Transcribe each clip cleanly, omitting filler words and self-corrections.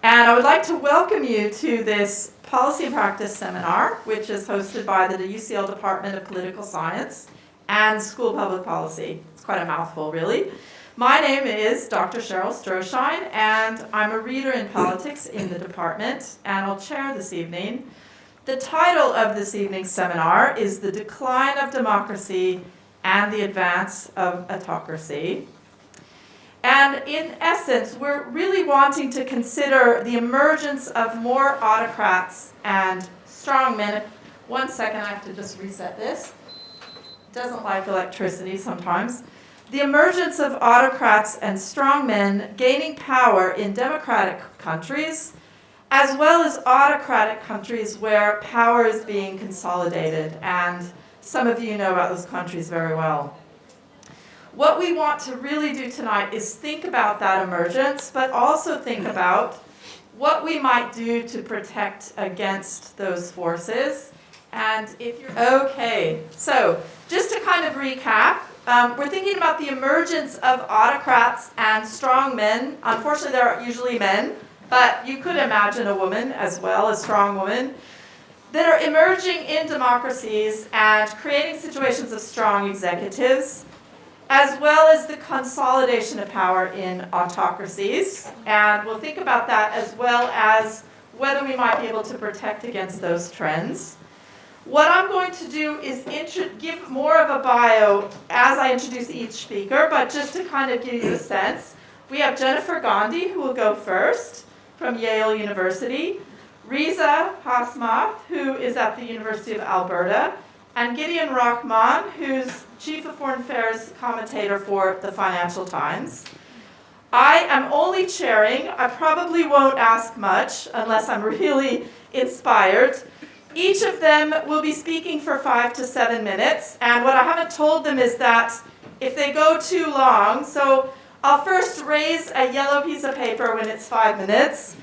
And I would like to welcome you to this Policy and Practice seminar, which is hosted by the UCL Department of Political Science and School of Public Policy. It's quite a mouthful, really. My name is Dr. Cheryl Stroshine, and I'm a reader in politics in the department, and I'll chair this evening. The title of this evening's seminar is The Decline of Democracy and the Advance of Autocracy. And in essence, we're really wanting to consider the emergence of more autocrats and strongmen. 1 second, I have to just reset this. It doesn't like electricity sometimes. The emergence of autocrats and strongmen gaining power in democratic countries, as well as autocratic countries where power is being consolidated. And some of you know about those countries very well. What we want to really do tonight is think about that emergence, but also think about what we might do to protect against those forces. And if you're okay, so just to kind of recap, we're thinking about the emergence of autocrats and strongmen. Unfortunately, they're usually men, but you could imagine a woman as well, a strong woman, that are emerging in democracies and creating situations of strong executives, as well as the consolidation of power in autocracies. And we'll think about that as well as whether we might be able to protect against those trends. What I'm going to do is give more of a bio as I introduce each speaker, but just to kind of give you a sense, we have Jennifer Gandhi, who will go first, from Yale University, Riza Hasmath, who is at the University of Alberta, and Gideon Rahman, who's Chief of Foreign Affairs commentator for the Financial Times. I am only chairing. I probably won't ask much unless I'm really inspired. Each of them will be speaking for 5 to 7 minutes, and what I haven't told them is that if they go too long, so I'll first raise a yellow piece of paper when it's 5 minutes,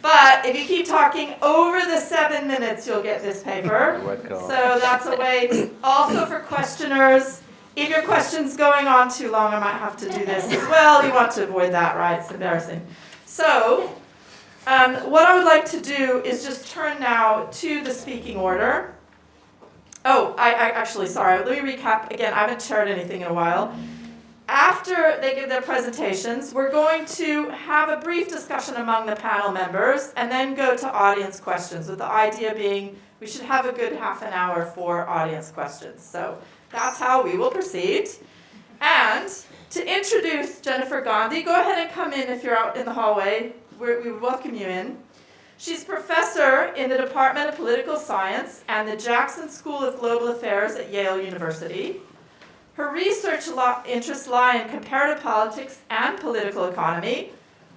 but if you keep talking over the 7 minutes, you'll get this paper. So that's a way. Also for questioners, if your question's going on too long, I might have to do this as well. You want to avoid that, right? It's embarrassing. So what I would like to do is just turn now to the speaking order. Oh, I actually, sorry. Let me recap again. I haven't shared anything in a while. After they give their presentations, we're going to have a brief discussion among the panel members and then go to audience questions, with the idea being we should have a good half an hour for audience questions. So that's how we will proceed. And to introduce Jennifer Gandhi, go ahead and come in if you're out in the hallway. We welcome you in. She's professor in the Department of Political Science and the Jackson School of Global Affairs at Yale University. Her research interests lie in comparative politics and political economy,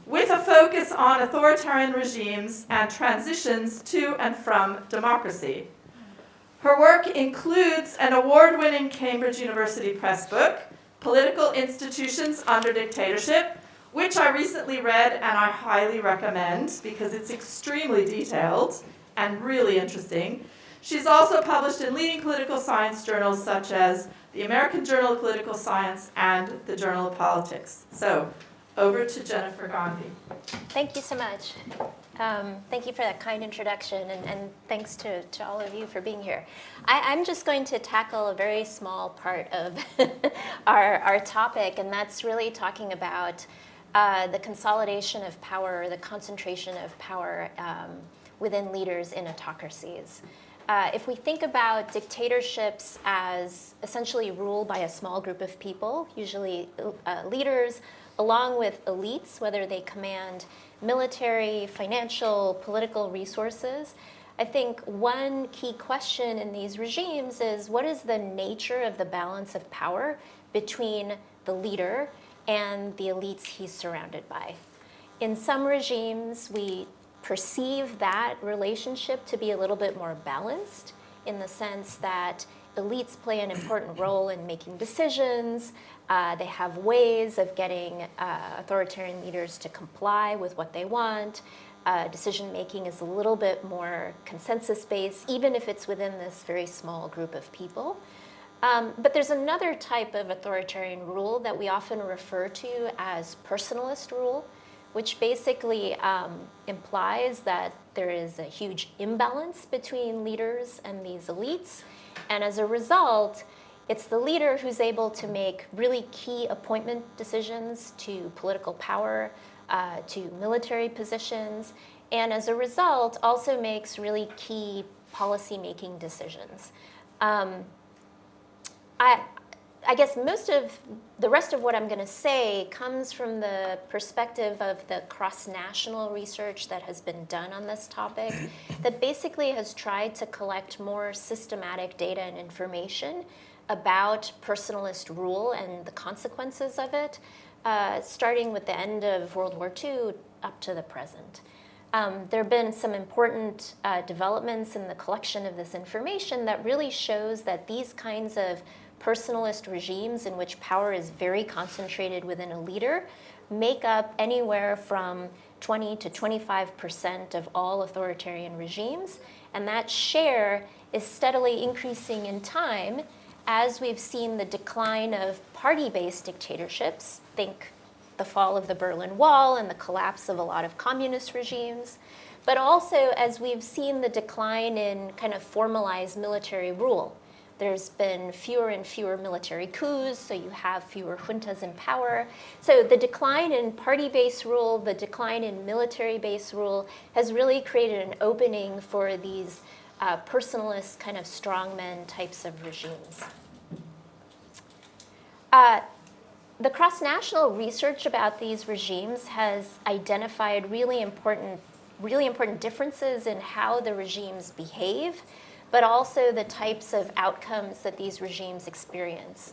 with a focus on authoritarian regimes and transitions to and from democracy. Her work includes an award-winning Cambridge University Press book, Political Institutions Under Dictatorship, which I recently read and I highly recommend because it's extremely detailed and really interesting. She's also published in leading political science journals such as the American Journal of Political Science and the Journal of Politics. So, over to Jennifer Gandhi. Thank you so much. Thank you for that kind introduction, and thanks to all of you for being here. I'm just going to tackle a very small part of our topic, and that's really talking about the consolidation of power, or the concentration of power within leaders in autocracies. If we think about dictatorships as essentially ruled by a small group of people, usually leaders, along with elites, whether they command military, financial, political resources, I think one key question in these regimes is what is the nature of the balance of power between the leader and the elites he's surrounded by? In some regimes, we perceive that relationship to be a little bit more balanced in the sense that elites play an important role in making decisions. They have ways of getting authoritarian leaders to comply with what they want. Decision making is a little bit more consensus-based, even if it's within this very small group of people. But there's another type of authoritarian rule that we often refer to as personalist rule, which basically implies that there is a huge imbalance between leaders and these elites. And as a result, it's the leader who's able to make really key appointment decisions to political power, to military positions, and as a result, also makes really key policy-making decisions. I guess most of the rest of what I'm going to say comes from the perspective of the cross-national research that has been done on this topic that basically has tried to collect more systematic data and information about personalist rule and the consequences of it, starting with the end of World War II up to the present. There have been some important developments in the collection of this information that really shows that these kinds of personalist regimes in which power is very concentrated within a leader make up anywhere from 20 to 25% of all authoritarian regimes, and that share is steadily increasing in time as we've seen the decline of party-based dictatorships, think the fall of the Berlin Wall and the collapse of a lot of communist regimes, but also as we've seen the decline in kind of formalized military rule. There's been fewer and fewer military coups, so you have fewer juntas in power. So the decline in party-based rule, the decline in military-based rule has really created an opening for these personalist kind of strongmen types of regimes. The cross-national research about these regimes has identified really important differences in how the regimes behave, but also the types of outcomes that these regimes experience.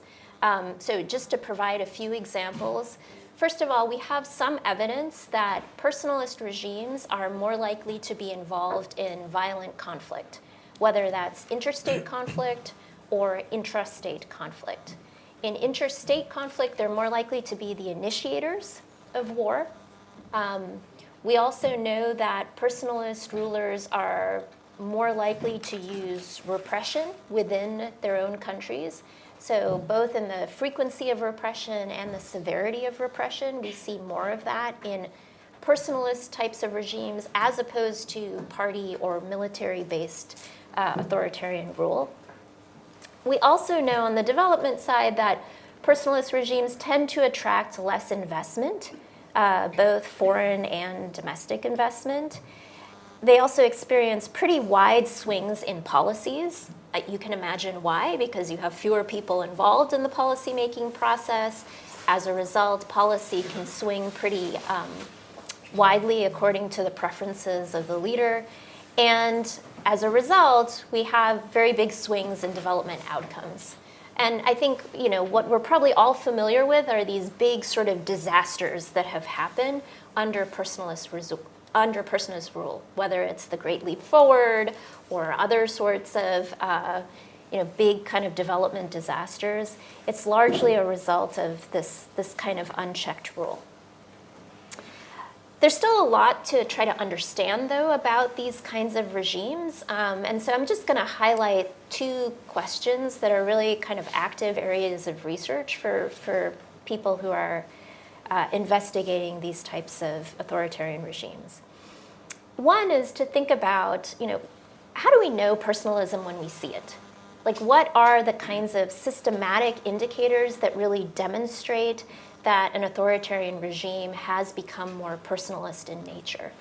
So just to provide a few examples, first of all, we have some evidence that personalist regimes are more likely to be involved in violent conflict, whether that's interstate conflict or intrastate conflict. In interstate conflict, they're more likely to be the initiators of war. We also know that personalist rulers are more likely to use repression within their own countries. So both in the frequency of repression and the severity of repression, we see more of that in personalist types of regimes as opposed to party or military-based authoritarian rule. We also know on the development side that personalist regimes tend to attract less investment, both foreign and domestic investment. They also experience pretty wide swings in policies. You can imagine why, because you have fewer people involved in the policymaking process. As a result, policy can swing pretty widely according to the preferences of the leader. And as a result, we have very big swings in development outcomes. And I think, what we're probably all familiar with are these big sort of disasters that have happened under personalist rule, whether it's the Great Leap Forward or other sorts of big kind of development disasters. It's largely a result of this kind of unchecked rule. There's still a lot to try to understand, though, about these kinds of regimes. And so I'm just going to highlight two questions that are really kind of active areas of research for people who are investigating these types of authoritarian regimes. One is to think about, how do we know personalism when we see it? Like, what are the kinds of systematic indicators that really demonstrate that an authoritarian regime has become more personalist in nature?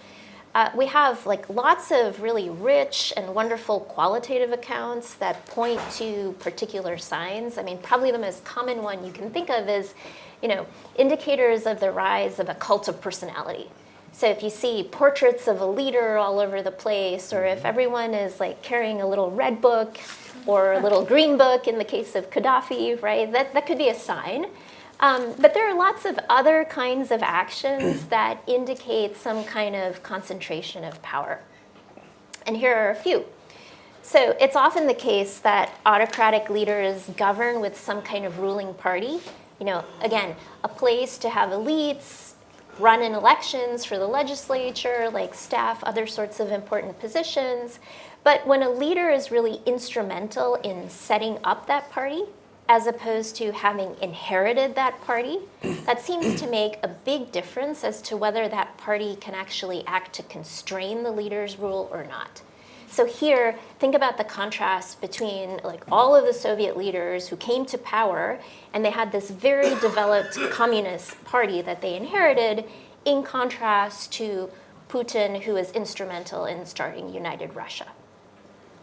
We have lots of really rich and wonderful qualitative accounts that point to particular signs. I mean, probably the most common one you can think of is, indicators of the rise of a cult of personality. So if you see portraits of a leader all over the place, or if everyone is carrying a little red book or a little green book in the case of Gaddafi, right? That could be a sign. But there are lots of other kinds of actions that indicate some kind of concentration of power. And here are a few. So it's often the case that autocratic leaders govern with some kind of ruling party. Again, a place to have elites, run in elections for the legislature, staff other sorts of important positions. But when a leader is really instrumental in setting up that party, as opposed to having inherited that party, that seems to make a big difference as to whether that party can actually act to constrain the leader's rule or not. So here, think about the contrast between like all of the Soviet leaders who came to power and they had this very developed communist party that they inherited, in contrast to Putin, who is instrumental in starting United Russia.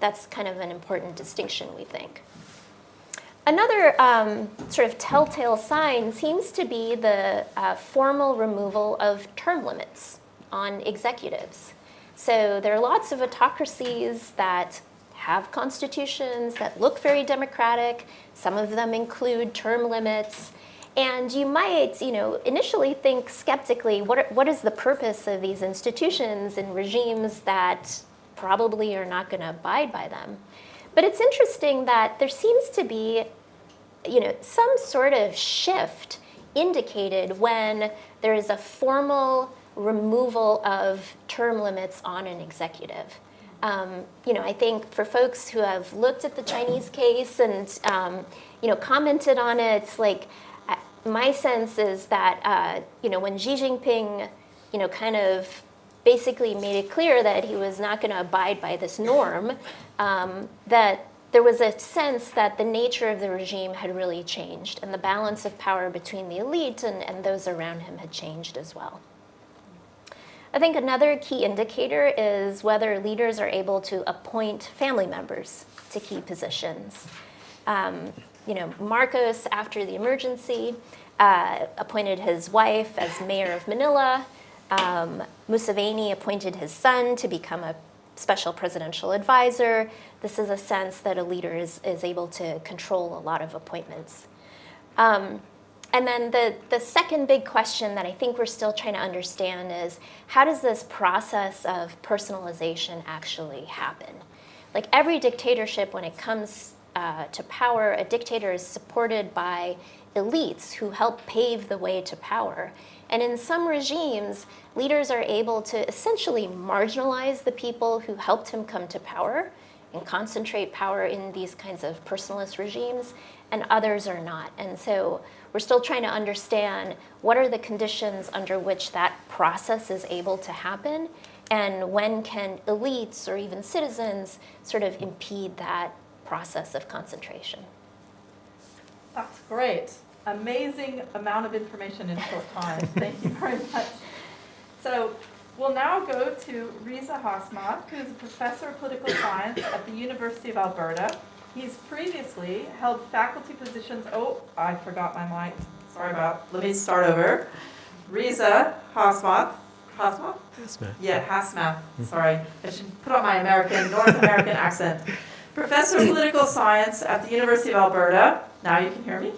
That's kind of an important distinction, we think. Another sort of telltale sign seems to be the formal removal of term limits on executives. So there are lots of autocracies that have constitutions that look very democratic. Some of them include term limits. And you might, initially think skeptically, what is the purpose of these institutions in regimes that probably are not going to abide by them? But it's interesting that there seems to be, some sort of shift indicated when there is a formal removal of term limits on an executive. I think for folks who have looked at the Chinese case and, commented on it, it's like, my sense is that, when Xi Jinping, kind of basically made it clear that he was not going to abide by this norm, that there was a sense that the nature of the regime had really changed, and the balance of power between the elite and those around him had changed as well. I think another key indicator is whether leaders are able to appoint family members to key positions. Marcos, after the emergency, appointed his wife as mayor of Manila. Museveni appointed his son to become a special presidential advisor. This is a sense that a leader is able to control a lot of appointments. And then the second big question that I think we're still trying to understand is, how does this process of personalization actually happen? Like every dictatorship, when it comes to power, a dictator is supported by elites who help pave the way to power. And in some regimes, leaders are able to essentially marginalize the people who helped him come to power and concentrate power in these kinds of personalist regimes, and others are not. And so we're still trying to understand what are the conditions under which that process is able to happen, and when can elites or even citizens sort of impede that process of concentration. That's great. Amazing amount of information in a short time. Thank you very much. So we'll now go to Reza Hasmat, who is a professor of political science at the University of Alberta. He's previously held faculty positions. Oh, I forgot my mic. Sorry let me start over. Reza Hasmat. Hasmat? Hasmat. Yeah, Hasmat. Sorry. I should put on my North American accent. Professor of political science at the University of Alberta. Now you can hear me.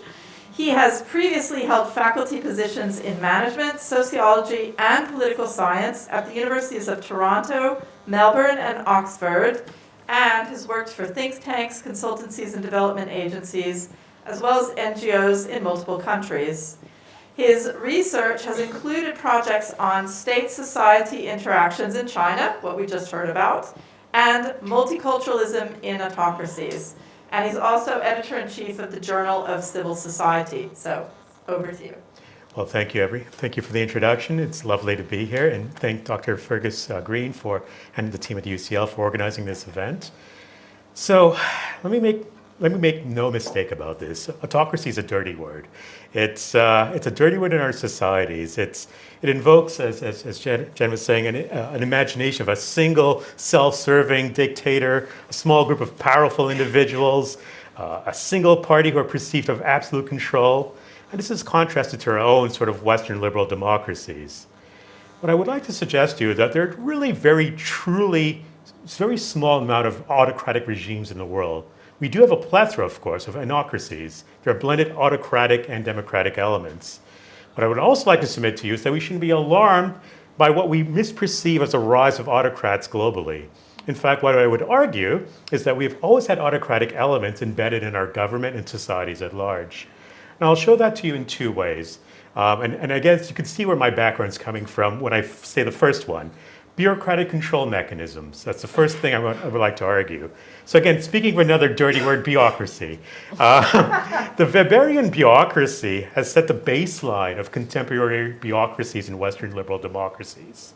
He has previously held faculty positions in management, sociology, and political science at the Universities of Toronto, Melbourne, and Oxford, and has worked for think tanks, consultancies, and development agencies, as well as NGOs in multiple countries. His research has included projects on state-society interactions in China, what we just heard about, and multiculturalism in autocracies. And he's also editor-in-chief of the Journal of Civil Society. So, over to you. Well, thank you, Thank you for the introduction. It's lovely to be here, and thank Dr. Fergus Green and the team at UCL for organizing this event. So, let me make no mistake about this. Autocracy is a dirty word. It's a dirty word in our societies. It invokes, as Jen was saying, an imagination of a single self-serving dictator, a small group of powerful individuals, a single party who are perceived to have absolute control. And this is contrasted to our own sort of Western liberal democracies. What I would like to suggest to you is that there are really very small amount of autocratic regimes in the world. We do have a plethora, of course, of anocracies. There are blended autocratic and democratic elements. What I would also like to submit to you is that we shouldn't be alarmed by what we misperceive as a rise of autocrats globally. In fact, what I would argue is that we've always had autocratic elements embedded in our government and societies at large. And I'll show that to you in two ways. And I guess you can see where my background is coming from when I say the first one. Bureaucratic control mechanisms. That's the first thing I would like to argue. So again, speaking of another dirty word, bureaucracy. The Weberian bureaucracy has set the baseline of contemporary bureaucracies in Western liberal democracies.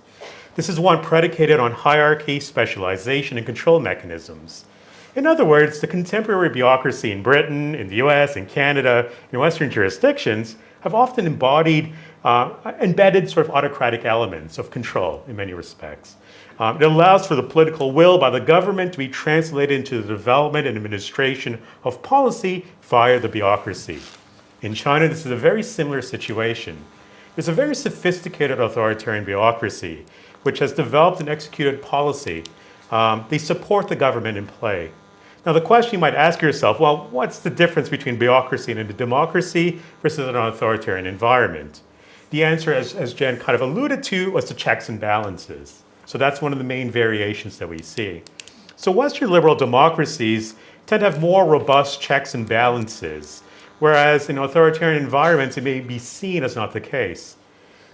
This is one predicated on hierarchy, specialization, and control mechanisms. In other words, the contemporary bureaucracy in Britain, in the US, in Canada, in Western jurisdictions have often embedded sort of autocratic elements of control in many respects. It allows for the political will by the government to be translated into the development and administration of policy via the bureaucracy. In China, this is a very similar situation. There's a very sophisticated authoritarian bureaucracy which has developed and executed policy. They support the government in play. Now, the question you might ask yourself, well, what's the difference between bureaucracy and a democracy versus an authoritarian environment? The answer, as Jen kind of alluded to, was the checks and balances. So that's one of the main variations that we see. So Western liberal democracies tend to have more robust checks and balances, whereas in authoritarian environments, it may be seen as not the case.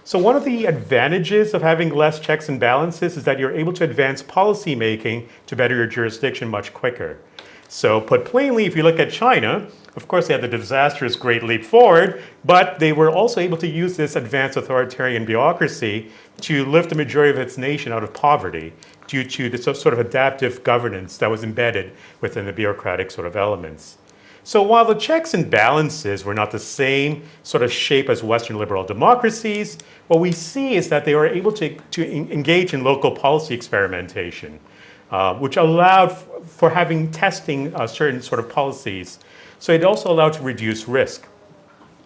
So one of the advantages of having less checks and balances is that you're able to advance policy making to better your jurisdiction much quicker. So put plainly, if you look at China, of course they had the disastrous Great Leap Forward, but they were also able to use this advanced authoritarian bureaucracy to lift the majority of its nation out of poverty due to the sort of adaptive governance that was embedded within the bureaucratic sort of elements. So while the checks and balances were not the same sort of shape as Western liberal democracies, what we see is that they were able to engage in local policy experimentation, which allowed for having testing certain sort of policies. So it also allowed to reduce risk.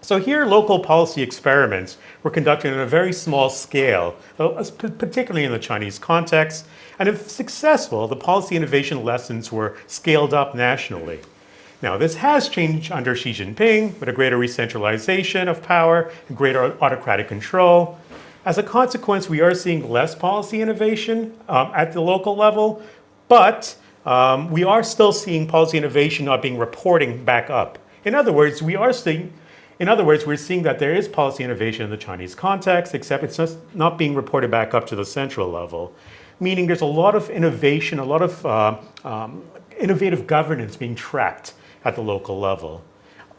So here, local policy experiments were conducted on a very small scale, particularly in the Chinese context. And if successful, the policy innovation lessons were scaled up nationally. Now, this has changed under Xi Jinping with a greater re-centralization of power and greater autocratic control. As a consequence, we are seeing less policy innovation at the local level, but we are still seeing policy innovation not being reporting back up. In other words, we're seeing that there is policy innovation in the Chinese context, except it's just not being reported back up to the central level, meaning there's a lot of innovation, a lot of innovative governance being tracked at the local level.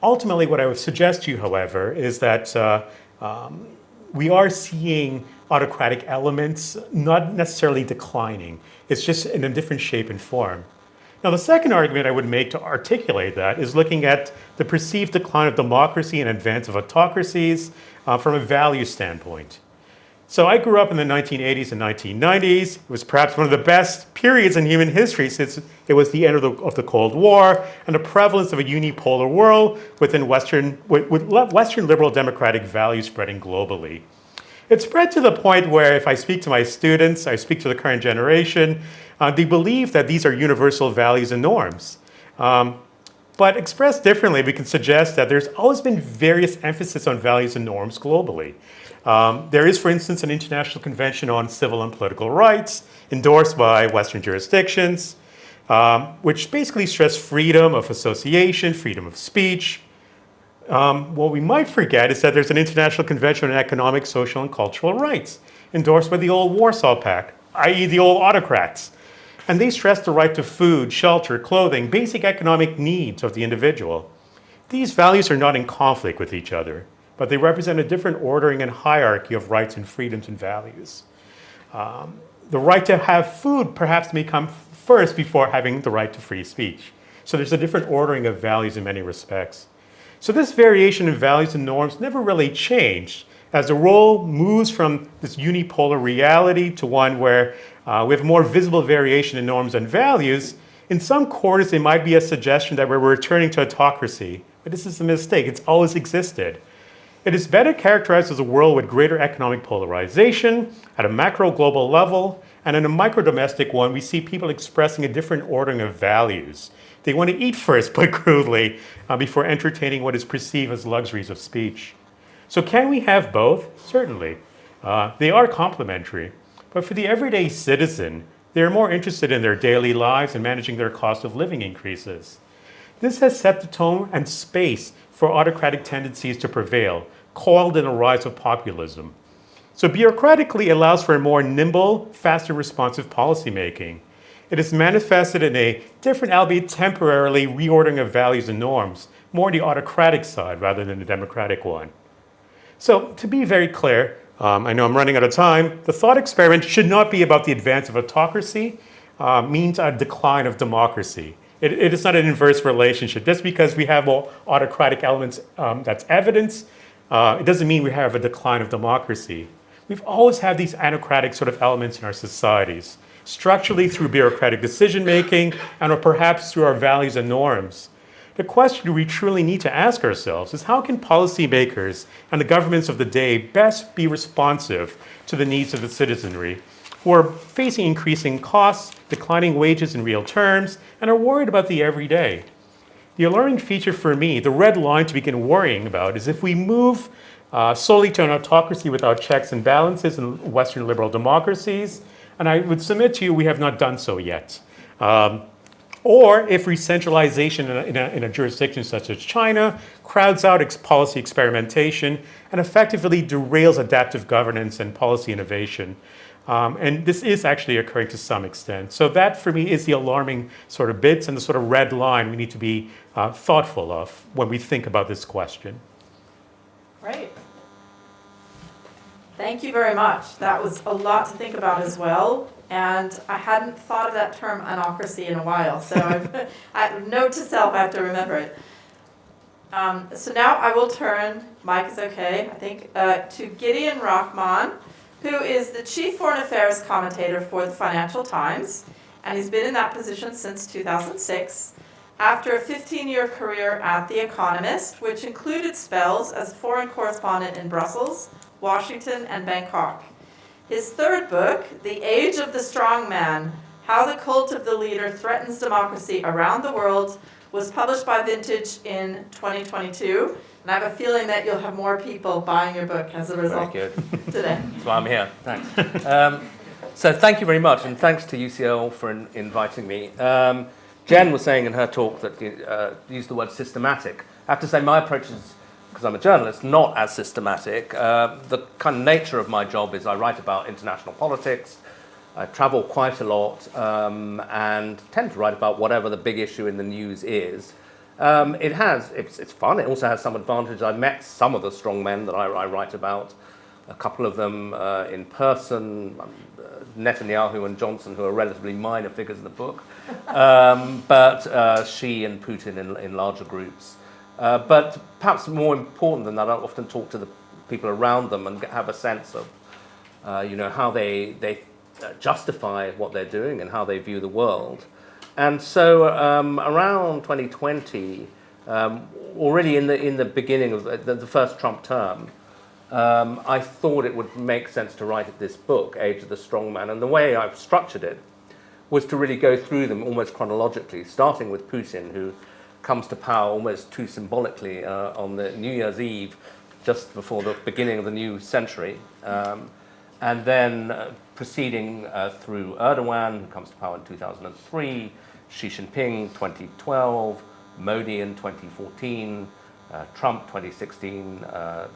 Ultimately, what I would suggest to you, however, is that we are seeing autocratic elements not necessarily declining. It's just in a different shape and form. Now, the second argument I would make to articulate that is looking at the perceived decline of democracy and advance of autocracies from a value standpoint. So I grew up in the 1980s and 1990s. It was perhaps one of the best periods in human history since it was the end of the Cold War and the prevalence of a unipolar world with Western liberal democratic values spreading globally. It spread to the point where if I speak to my students, I speak to the current generation, they believe that these are universal values and norms. But expressed differently, we can suggest that there's always been various emphasis on values and norms globally. There is, for instance, an International Convention on Civil and Political Rights endorsed by Western jurisdictions, which basically stress freedom of association, freedom of speech. What we might forget is that there's an International Convention on Economic, Social, and Cultural Rights endorsed by the old Warsaw Pact, i.e. the old autocrats. And they stress the right to food, shelter, clothing, basic economic needs of the individual. These values are not in conflict with each other, but they represent a different ordering and hierarchy of rights and freedoms and values. The right to have food perhaps may come first before having the right to free speech. So there's a different ordering of values in many respects. So this variation in values and norms never really changed as the role moves from this unipolar reality to one where we have more visible variation in norms and values. In some quarters, there might be a suggestion that we're returning to autocracy, but this is a mistake. It's always existed. It is better characterized as a world with greater economic polarization at a macro global level, and in a micro domestic one, we see people expressing a different ordering of values. They want to eat first, put crudely, before entertaining what is perceived as luxuries of speech. So can we have both? Certainly. They are complementary. But for the everyday citizen, they are more interested in their daily lives and managing their cost of living increases. This has set the tone and space for autocratic tendencies to prevail, coiled in a rise of populism. So bureaucratically allows for a more nimble, faster responsive policymaking. It is manifested in a different, albeit temporarily, reordering of values and norms, more the autocratic side rather than the democratic one. So to be very clear, I know I'm running out of time, the thought experiment should not be about the advance of autocracy, means a decline of democracy. It is not an inverse relationship. Just because we have all autocratic elements that's evidence, it doesn't mean we have a decline of democracy. We've always had these autocratic sort of elements in our societies, structurally through bureaucratic decision making and or perhaps through our values and norms. The question we truly need to ask ourselves is how can policymakers and the governments of the day best be responsive to the needs of the citizenry who are facing increasing costs, declining wages in real terms, and are worried about the everyday. The alarming feature for me, the red line to begin worrying about, is if we move solely to an autocracy without checks and balances in Western liberal democracies, and I would submit to you we have not done so yet. Or if re-centralization in a jurisdiction such as China crowds out policy experimentation and effectively derails adaptive governance and policy innovation. And this is actually occurring to some extent. So that for me is the alarming sort of bits and the sort of red line we need to be thoughtful of when we think about this question. Great. Thank you very much. That was a lot to think about as well. And I hadn't thought of that term autocracy in a while. So note to self, I have to remember it. So now I will turn, Mike is okay, I think, to Gideon Rachman, who is the Chief Foreign Affairs Commentator for the Financial Times. And he's been in that position since 2006. After a 15-year career at The Economist, which included spells as foreign correspondent in Brussels, Washington, and Bangkok. His third book, The Age of the Strongman, How the Cult of the Leader Threatens Democracy Around the World, was published by Vintage in 2022. And I have a feeling that you'll have more people buying your book as a result today. That's why I'm here. Thanks. So thank you very much, and thanks to UCL for inviting me. Jen was saying in her talk that used the word systematic. I have to say my approach is, because I'm a journalist, not as systematic. The kind of nature of my job is I write about international politics, I travel quite a lot, and tend to write about whatever the big issue in the news is. It's fun, it also has some advantage. I've met some of the strongmen that I write about, a couple of them in person, Netanyahu and Johnson, who are relatively minor figures in the book, but Xi and Putin in larger groups. But perhaps more important than that, I often talk to the people around them and have a sense of, how they justify what they're doing and how they view the world. And so around 2020, already in the beginning of the first Trump term, I thought it would make sense to write this book, Age of the Strongman. And the way I've structured it was to really go through them almost chronologically, starting with Putin, who comes to power almost too symbolically on the New Year's Eve, just before the beginning of the new century. And then proceeding through Erdogan, who comes to power in 2003, Xi Jinping, 2012, Modi in 2014, Trump 2016,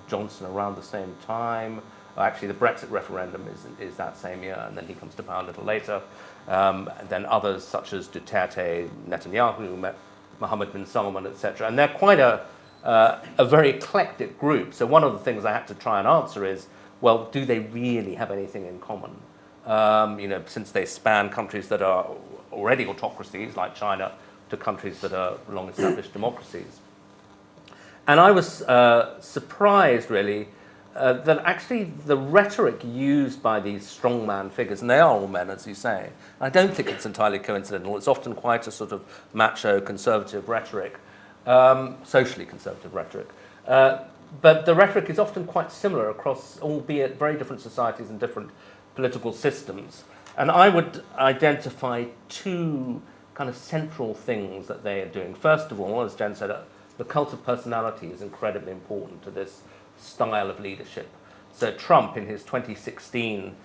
Johnson around the same time. Actually, the Brexit referendum is that same year, and then he comes to power a little later. And then others such as Duterte, Netanyahu, Mohammed bin Salman, etc. And they're quite a very eclectic group. So one of the things I had to try and answer is, well, do they really have anything in common? Since they span countries that are already autocracies, like China, to countries that are long-established democracies. And I was surprised, really, that actually the rhetoric used by these strongman figures, and they are all men, as you say, I don't think it's entirely coincidental. It's often quite a sort of macho conservative rhetoric, socially conservative rhetoric. But the rhetoric is often quite similar across, albeit very different societies and different political systems. And I would identify two kind of central things that they are doing. First of all, as Jen said, the cult of personality is incredibly important to this style of leadership. So Trump, in his 2016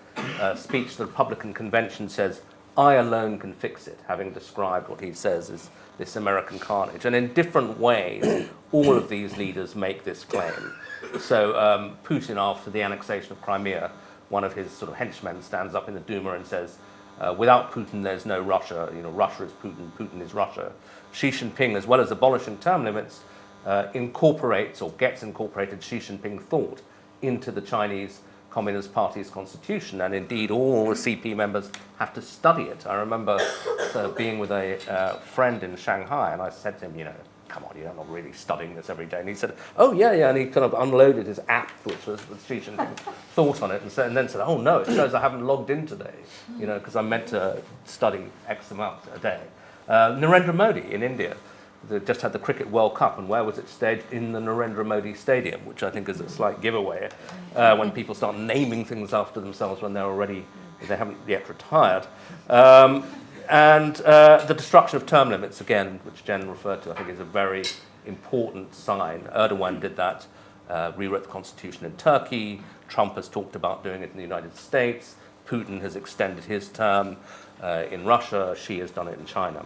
speech to the Republican convention, says, "I alone can fix it," having described what he says is this American carnage. And in different ways, all of these leaders make this claim. So Putin, after the annexation of Crimea, one of his sort of henchmen stands up in the Duma and says, without Putin, there's no Russia. Russia is Putin, Putin is Russia. Xi Jinping, as well as abolishing term limits, incorporates or gets incorporated Xi Jinping thought into the Chinese Communist Party's constitution, and indeed all the CP members have to study it. I remember being with a friend in Shanghai, and I said to him, come on, you're not really studying this every day. And he said, oh, yeah, and he kind of unloaded his app, which was Xi Jinping thought on it, and then said, oh, no, it shows I haven't logged in today, because I'm meant to study X amount a day. Narendra Modi in India, they just had the Cricket World Cup, and where was it staged? In the Narendra Modi Stadium, which I think is a slight giveaway when people start naming things after themselves when they haven't yet retired. And the destruction of term limits, again, which Jen referred to, I think is a very important sign. Erdogan did that, rewrote the constitution in Turkey. Trump has talked about doing it in the United States. Putin has extended his term in Russia. Xi has done it in China.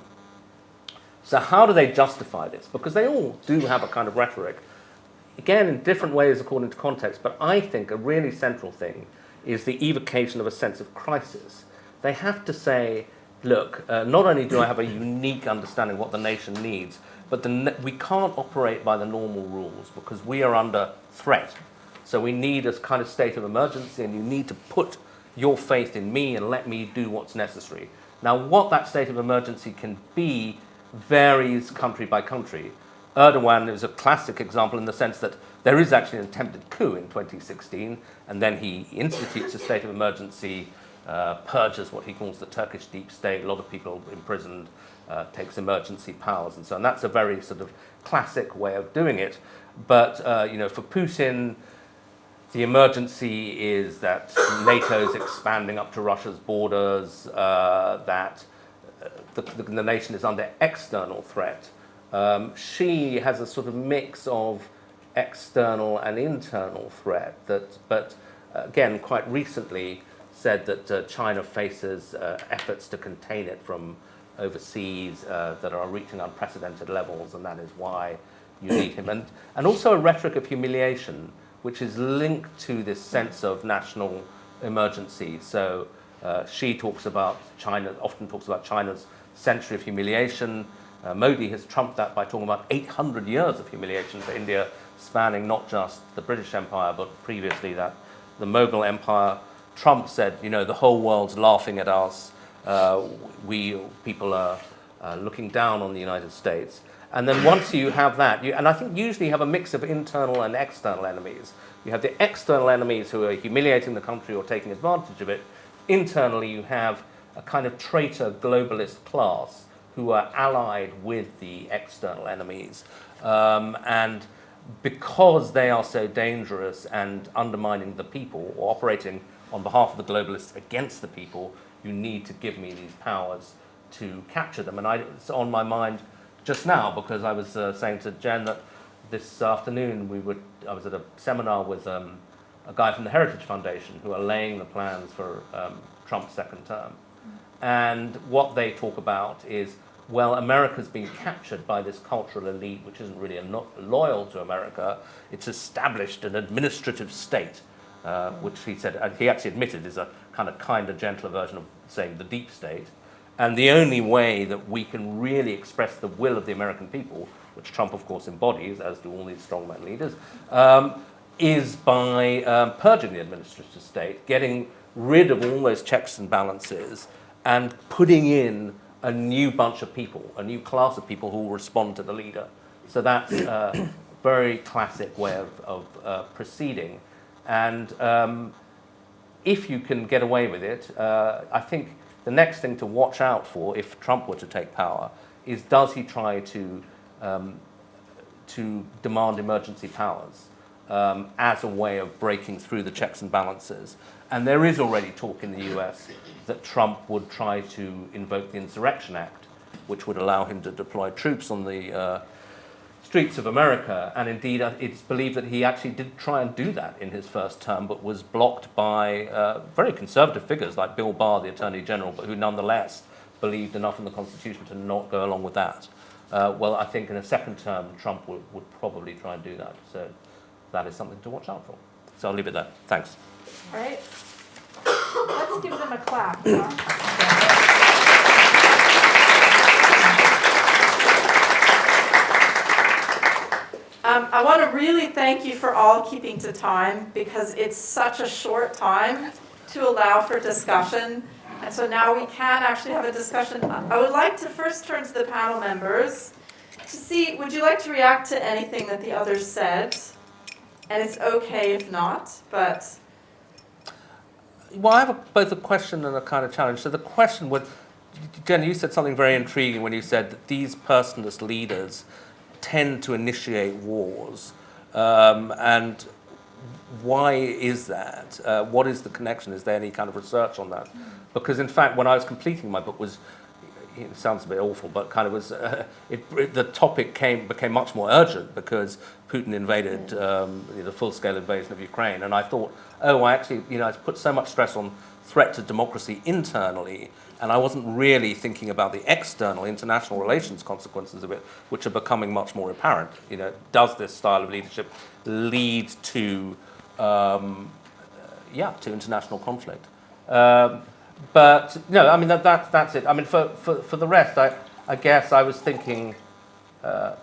So how do they justify this? Because they all do have a kind of rhetoric, again, in different ways according to context, but I think a really central thing is the evocation of a sense of crisis. They have to say, look, not only do I have a unique understanding of what the nation needs, but we can't operate by the normal rules because we are under threat. So we need a kind of state of emergency, and you need to put your faith in me and let me do what's necessary. Now, what that state of emergency can be varies country by country. Erdogan is a classic example in the sense that there is actually an attempted coup in 2016, and then he institutes a state of emergency, purges what he calls the Turkish deep state, a lot of people imprisoned, takes emergency powers and so on. That's a very sort of classic way of doing it. But for Putin, the emergency is that NATO's expanding up to Russia's borders, that the nation is under external threat. Xi has a sort of mix of external and internal threat, but again, quite recently said that China faces efforts to contain it from overseas that are reaching unprecedented levels, and that is why you need him. And also a rhetoric of humiliation, which is linked to this sense of national emergency. So Xi talks about China, often talks about China's century of humiliation. Modi has trumped that by talking about 800 years of humiliation for India, spanning not just the British Empire, but previously the Mughal Empire. Trump said, the whole world's laughing at us. People are looking down on the United States. And then once you have that, and I think usually you have a mix of internal and external enemies. You have the external enemies who are humiliating the country or taking advantage of it. Internally, you have a kind of traitor globalist class who are allied with the external enemies. And because they are so dangerous and undermining the people or operating on behalf of the globalists against the people, you need to give me these powers to capture them. And it's on my mind just now because I was saying to Jen that this afternoon I was at a seminar with a guy from the Heritage Foundation who are laying the plans for Trump's second term. And what they talk about is, well, America's been captured by this cultural elite, which isn't really not loyal to America. It's established an administrative state, which he said, he actually admitted is a kind of kinder, gentler version of saying the deep state. And the only way that we can really express the will of the American people, which Trump, of course, embodies, as do all these strongman leaders, is by purging the administrative state, getting rid of all those checks and balances, and putting in a new bunch of people, a new class of people who will respond to the leader. So that's a very classic way of proceeding. And if you can get away with it, I think the next thing to watch out for, if Trump were to take power, is does he try to demand emergency powers as a way of breaking through the checks and balances. And there is already talk in the US that Trump would try to invoke the Insurrection Act, which would allow him to deploy troops on the streets of America. And indeed, it's believed that he actually did try and do that in his first term, but was blocked by very conservative figures like Bill Barr, the Attorney General, but who nonetheless believed enough in the Constitution to not go along with that. Well, I think in a second term, Trump would probably try and do that. So that is something to watch out for. So I'll leave it there. Thanks. All right. Let's give them a clap. I want to really thank you for all keeping to time, because it's such a short time to allow for discussion. And so now we can actually have a discussion. I would like to first turn to the panel members to see, would you like to react to anything that the others said? And it's okay if not, but... Well, I have both a question and a kind of challenge. So the question would, Jen, you said something very intriguing when you said that these personalist leaders tend to initiate wars. And why is that? What is the connection? Is there any kind of research on that? Because in fact, when I was completing my book, it sounds a bit awful, but kind of was, the topic became much more urgent because Putin invaded the full-scale invasion of Ukraine. And I thought, I put so much stress on threat to democracy internally, and I wasn't really thinking about the external international relations consequences of it, which are becoming much more apparent. Does this style of leadership lead to, to international conflict? But no, I mean that's it. I mean for the rest, I guess I was thinking. No,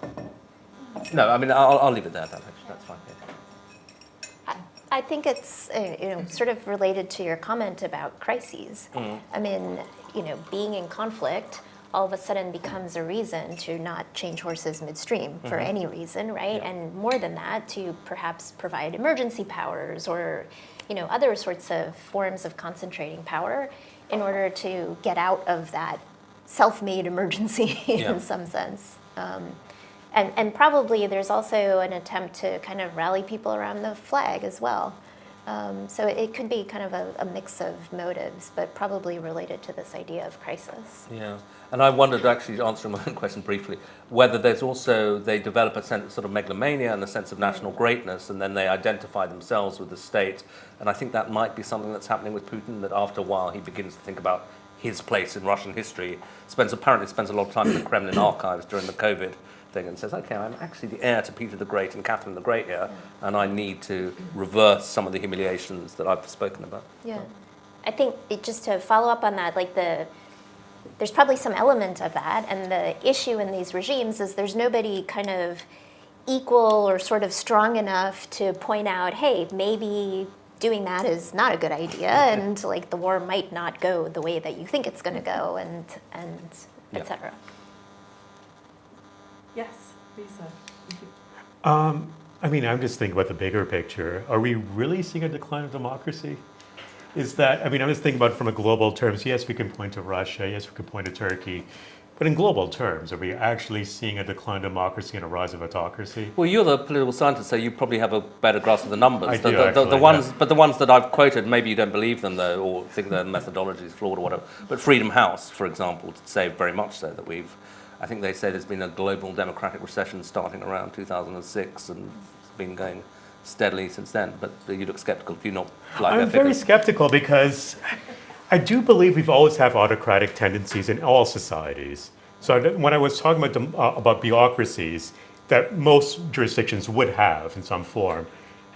I mean I'll leave it there. That's fine. Yeah. I think it's sort of related to your comment about crises. I mean, being in conflict all of a sudden becomes a reason to not change horses midstream for any reason, right? Yeah. And more than that, to perhaps provide emergency powers or other sorts of forms of concentrating power in order to get out of that self-made emergency in some sense. And probably there's also an attempt to kind of rally people around the flag as well. So it could be kind of a mix of motives, but probably related to this idea of crisis. Yeah, and I wondered, actually answering my own question briefly, whether there's also, they develop a sense of sort of megalomania and a sense of national greatness, and then they identify themselves with the state. And I think that might be something that's happening with Putin, that after a while he begins to think about his place in Russian history, apparently spends a lot of time in the Kremlin archives during the COVID thing and says, okay, I'm actually the heir to Peter the Great and Catherine the Great here, and I need to reverse some of the humiliations that I've spoken about. Yeah, I think just to follow up on that, there's probably some element of that, and the issue in these regimes is there's nobody kind of equal or sort of strong enough to point out, hey, maybe doing that is not a good idea, and the war might not go the way that you think it's going to go, and et cetera. Yes, Lisa. I mean, I'm just thinking about the bigger picture. Are we really seeing a decline of democracy? Is that, I'm just thinking about it from a global terms. Yes, we can point to Russia. Yes, we can point to Turkey. But in global terms, are we actually seeing a decline of democracy and a rise of autocracy? Well, you're the political scientist, so you probably have a better grasp of the numbers. I do, actually, But the ones that I've quoted, maybe you don't believe them, though, or think their methodology is flawed or whatever. But Freedom House, for example, say very much so that I think they say there's been a global democratic recession starting around 2006, and it's been going steadily since then. But you look skeptical. Do you not like that? I'm very skeptical because I do believe we've always had autocratic tendencies in all societies. So when I was talking about bureaucracies that most jurisdictions would have in some form,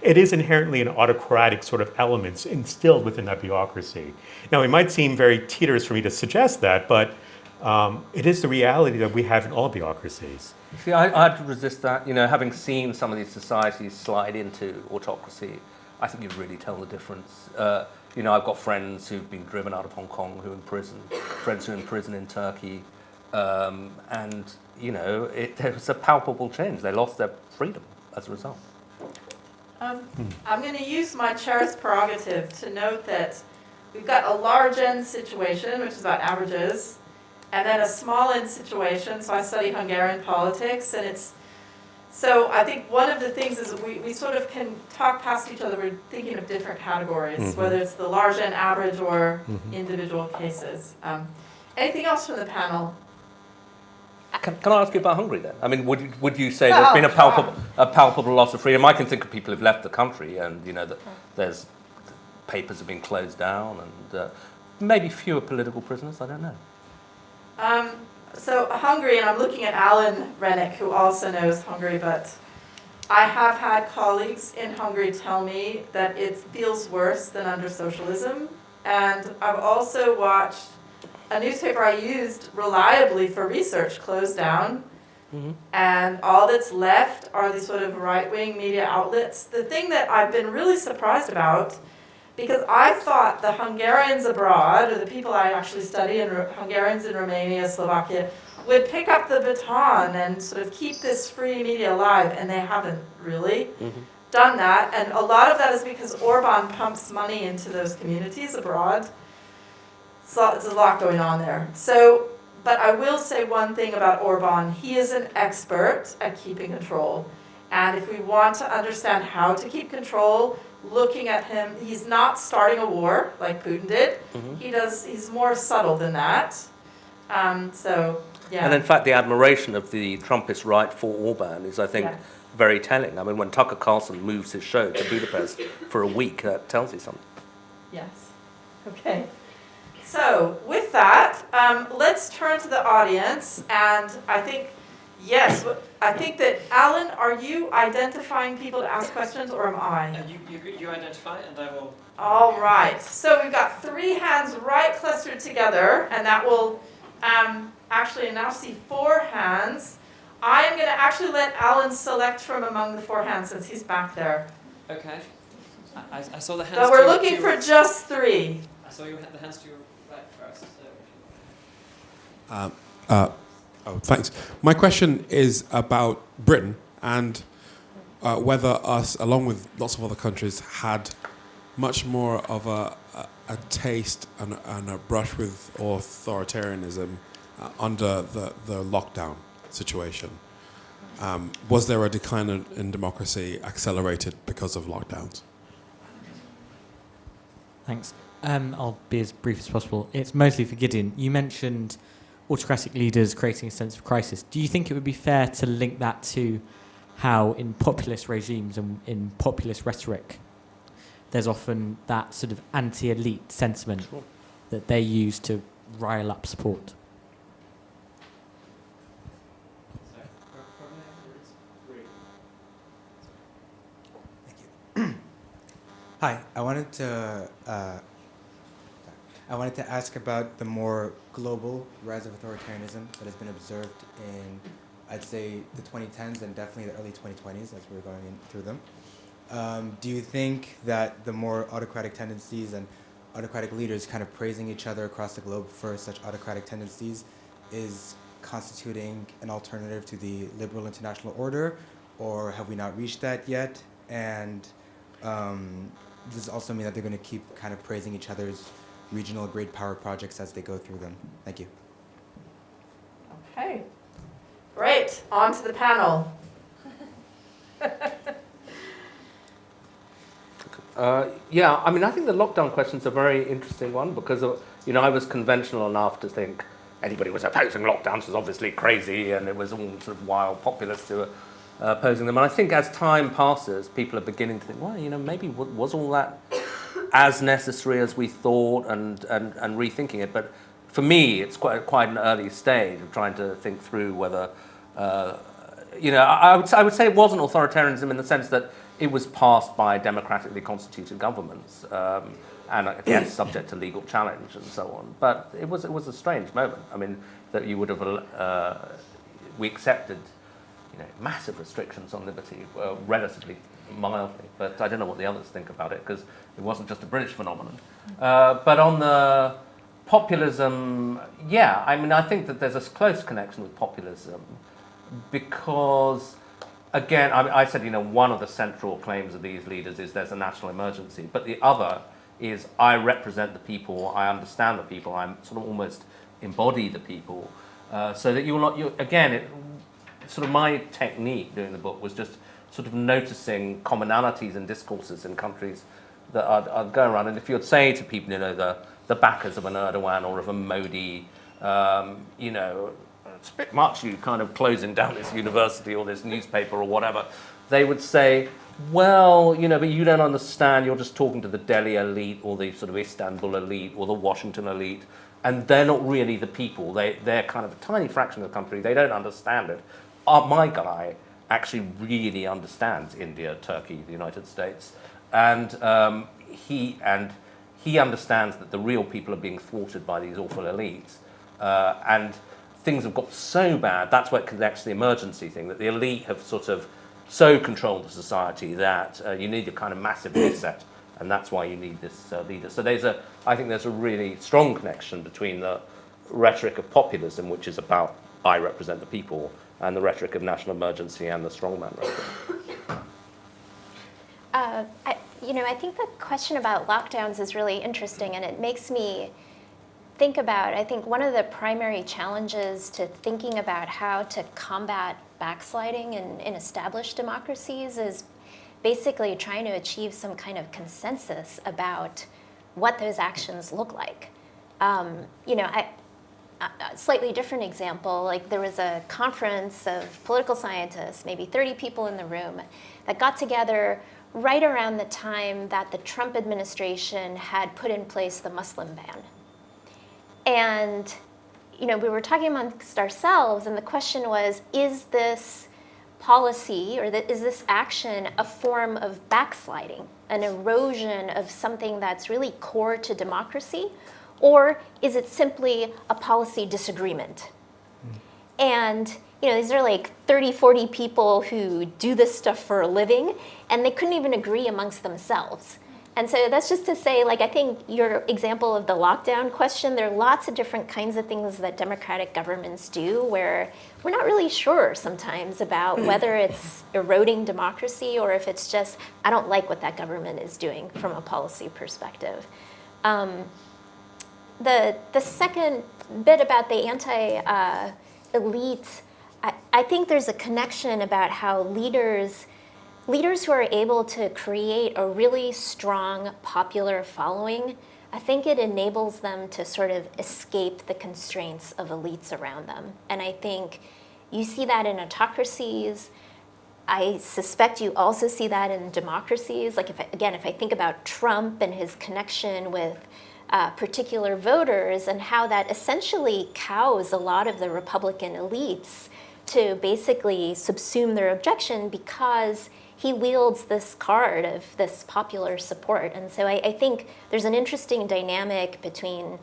it is inherently an autocratic sort of elements instilled within that bureaucracy. Now, it might seem very teeters for me to suggest that, but it is the reality that we have in all bureaucracies. See, I had to resist that. Having seen some of these societies slide into autocracy, I think you'd really tell the difference. I've got friends who've been driven out of Hong Kong who are in prison, friends who are in prison in Turkey, and there was a palpable change. They lost their freedom as a result. I'm going to use my chair's prerogative to note that we've got a large N situation, which is about averages, and then a small N situation. So I study Hungarian politics, and so I think one of the things is we sort of can talk past each other. We're thinking of different categories, whether it's the large N average or individual cases. Anything else from the panel? Can I ask you about Hungary then? I mean, would you say there's been a palpable loss of freedom? I can think of people who've left the country, and that there's papers have been closed down, and maybe fewer political prisoners. I don't know. So Hungary, and I'm looking at Alan Rennick, who also knows Hungary, but I have had colleagues in Hungary tell me that it feels worse than under socialism. And I've also watched a newspaper I used reliably for research close down. And all that's left are these sort of right-wing media outlets. The thing that I've been really surprised about, because I thought the Hungarians abroad, or the people I actually study, Hungarians in Romania, Slovakia, would pick up the baton and sort of keep this free media alive, and they haven't really done that. And a lot of that is because Orban pumps money into those communities abroad. So there's a lot going on there. So, but I will say one thing about Orban. He is an expert at keeping control. And if we want to understand how to keep control, looking at him, he's not starting a war like Putin did. He's more subtle than that. Yeah. And in fact, the admiration of the Trumpist right for Orban is, I think, very telling. I mean, when Tucker Carlson moves his show to Budapest for a week, that tells you something. Yes. Okay. So with that, let's turn to the audience. And I think, yes, I think that, Alan, are you identifying people to ask questions, or am I? You identify, and I will... All right. So we've got 3 hands right clustered together, and that will... actually, I now see 4 hands. I am going to actually let Alan select from among the 4 hands since he's back there. Okay. I saw the hands. But we're looking for just 3. I saw the hands to your right first. Thanks. My question is about Britain and whether us, along with lots of other countries, had much more of a taste and a brush with authoritarianism under the lockdown situation. Was there a decline in democracy accelerated because of lockdowns? Thanks. I'll be as brief as possible. It's mostly for Gideon. You mentioned autocratic leaders creating a sense of crisis. Do you think it would be fair to link that to how in populist regimes and in populist rhetoric, there's often that sort of anti-elite sentiment that they use to rile up support? Hi, I wanted to ask about the more global rise of authoritarianism that has been observed in, I'd say, the 2010s and definitely the early 2020s as we're going through them. Do you think that the more autocratic tendencies and autocratic leaders kind of praising each other across the globe for such autocratic tendencies is constituting an alternative to the liberal international order, or have we not reached that yet? And does this also mean that they're going to keep kind of praising each other's regional great power projects as they go through them? Thank you. Okay. Great. On to the panel. Yeah, I mean, I think the lockdown question is a very interesting one because, I was conventional enough to think anybody who was opposing lockdowns was obviously crazy and it was all sort of wild populists who were opposing them. And I think as time passes, people are beginning to think, well, maybe was all that as necessary as we thought, and rethinking it. But for me, it's quite an early stage of trying to think through whether, I would say it wasn't authoritarianism in the sense that it was passed by democratically constituted governments, and I guess subject to legal challenge and so on. But it was a strange moment. I mean, that you would have we accepted, massive restrictions on liberty relatively mildly. But I don't know what the others think about it because it wasn't just a British phenomenon. But on the populism, yeah, I mean, I think that there's a close connection with populism because, again, I said, one of the central claims of these leaders is there's a national emergency, but the other is I represent the people, I understand the people, I'm sort of almost embody the people, so that sort of my technique doing the book was just sort of noticing commonalities and discourses in countries that I'd go around, and if you'd say to people, the backers of an Erdogan or of a Modi, it's a bit much you kind of closing down this university or this newspaper or whatever, they would say, well, but you don't understand, you're just talking to the Delhi elite or the sort of Istanbul elite or the Washington elite, and they're not really the people. They're kind of a tiny fraction of the country. They don't understand it. My guy actually really understands India, Turkey, the United States, and he understands that the real people are being thwarted by these awful elites, and things have got so bad. That's what connects to the emergency thing, that the elite have sort of so controlled the society that you need a kind of massive reset, and that's why you need this leader. So I think there's a really strong connection between the rhetoric of populism, which is about I represent the people, and the rhetoric of national emergency and the strongman rhetoric. I think the question about lockdowns is really interesting, and it makes me think about, I think one of the primary challenges to thinking about how to combat backsliding in established democracies is basically trying to achieve some kind of consensus about what those actions look like. A slightly different example, like there was a conference of political scientists, maybe 30 people in the room, that got together right around the time that the Trump administration had put in place the Muslim ban. And we were talking amongst ourselves, and the question was, is this policy or is this action a form of backsliding, an erosion of something that's really core to democracy, or is it simply a policy disagreement? And these are like 30, 40 people who do this stuff for a living, and they couldn't even agree amongst themselves. And so that's just to say, I think your example of the lockdown question, there are lots of different kinds of things that democratic governments do where we're not really sure sometimes about whether it's eroding democracy or if it's just, I don't like what that government is doing from a policy perspective. The second bit about the anti-elite, I think there's a connection about how leaders who are able to create a really strong popular following, I think it enables them to sort of escape the constraints of elites around them. And I think you see that in autocracies. I suspect you also see that in democracies. If I think about Trump and his connection with particular voters and how that essentially cows a lot of the Republican elites to basically subsume their objection because he wields this card of this popular support. And so I think there's an interesting dynamic between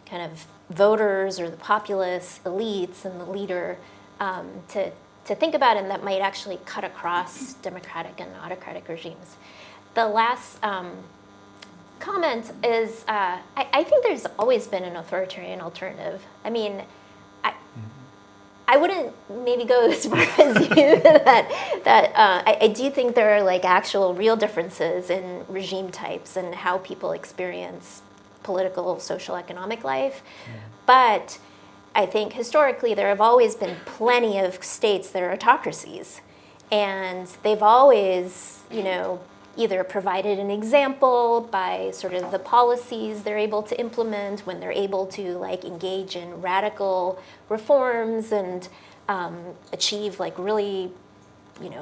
kind of voters or the populace elites and the leader to think about, and that might actually cut across democratic and autocratic regimes. The last comment is I think there's always been an authoritarian alternative. I mean, I wouldn't maybe go as far as you that I do think there are actual real differences in regime types and how people experience political, social, economic life. Yeah. But I think historically there have always been plenty of states that are autocracies. And they've always, either provided an example by sort of the policies they're able to implement when they're able to engage in radical reforms and achieve really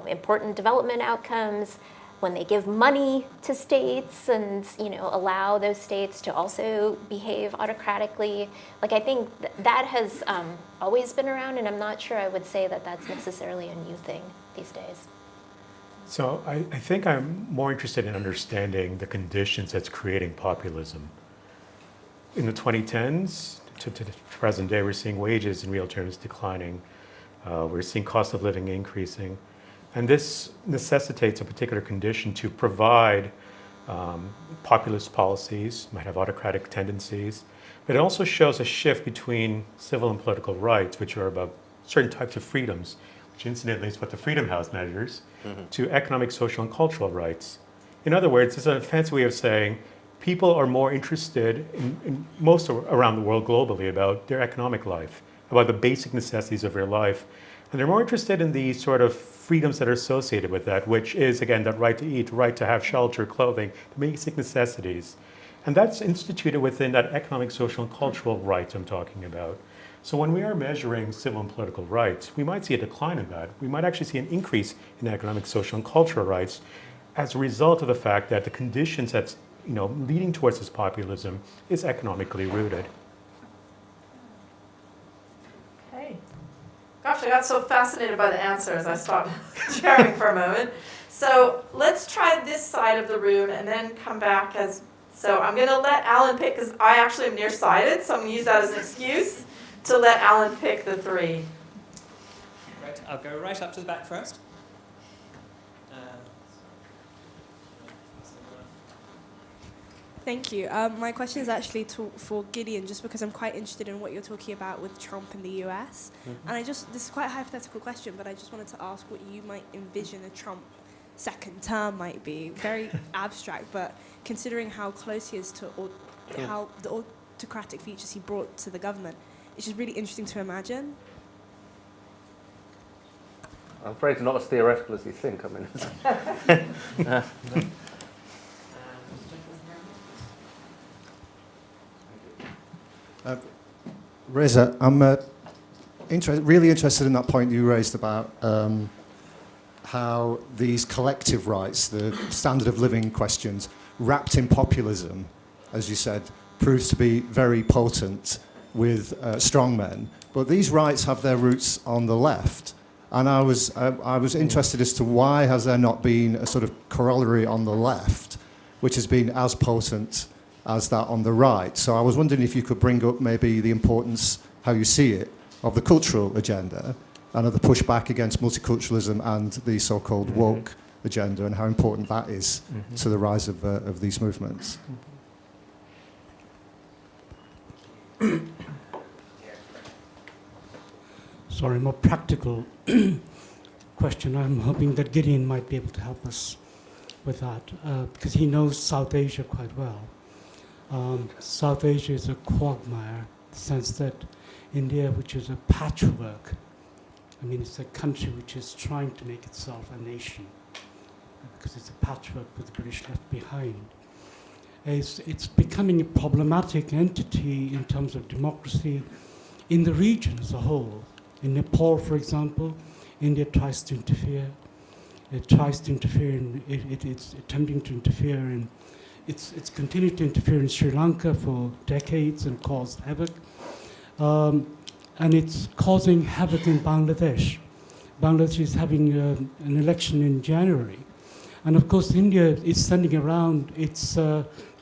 important development outcomes, when they give money to states and allow those states to also behave autocratically. I think that has always been around, and I'm not sure I would say that that's necessarily a new thing these days. So I think I'm more interested in understanding the conditions that's creating populism. In the 2010s to the present day, we're seeing wages in real terms declining. We're seeing cost of living increasing. And this necessitates a particular condition to provide populist policies, might have autocratic tendencies, but it also shows a shift between civil and political rights, which are about certain types of freedoms, which incidentally is what the Freedom House measures, to economic, social, and cultural rights. In other words, it's a fancy way of saying people are more interested in most around the world globally about their economic life, about the basic necessities of their life. And they're more interested in the sort of freedoms that are associated with that, which is, again, that right to eat, right to have shelter, clothing, the basic necessities. And that's instituted within that economic, social, and cultural rights I'm talking about. So when we are measuring civil and political rights, we might see a decline in that. We might actually see an increase in economic, social, and cultural rights as a result of the fact that the conditions that's leading towards this populism is economically rooted. Okay. Gosh, I got so fascinated by the answers, I stopped sharing for a moment. So let's try this side of the room and then come back as So I'm going to let Alan pick, because I actually am nearsighted, so I'm going to use that as an excuse to let Alan pick the three. Right, I'll go right up to the back first. Thank you. My question is actually for Gideon, just because I'm quite interested in what you're talking about with Trump in the US. And this is quite a hypothetical question, but I just wanted to ask what you might envision a Trump second term might be. Very abstract, but considering how close he is to how the autocratic features he brought to the government, it's just really interesting to imagine. I'm afraid it's not as theoretical as you think. I mean, Reza, I'm really interested in that point you raised about how these collective rights, the standard of living questions, wrapped in populism, as you said, proves to be very potent with strongmen. But these rights have their roots on the left. And I was interested as to why has there not been a sort of corollary on the left, which has been as potent as that on the right. So I was wondering if you could bring up maybe the importance, how you see it, of the cultural agenda and of the pushback against multiculturalism and the so-called woke agenda, and how important that is to the rise of these movements. Sorry, more practical question. I'm hoping that Gideon might be able to help us with that, because he knows South Asia quite well. South Asia is a quagmire, in the sense that India, which is a patchwork, I mean, it's a country which is trying to make itself a nation, because it's a patchwork with the British left behind. It's becoming a problematic entity in terms of democracy in the region as a whole. In Nepal, for example, India tries to interfere. It tries to interfere it's attempting to interfere in, it's continued to interfere in Sri Lanka for decades and caused havoc. And it's causing havoc in Bangladesh. Bangladesh is having an election in January. And of course, India is sending around its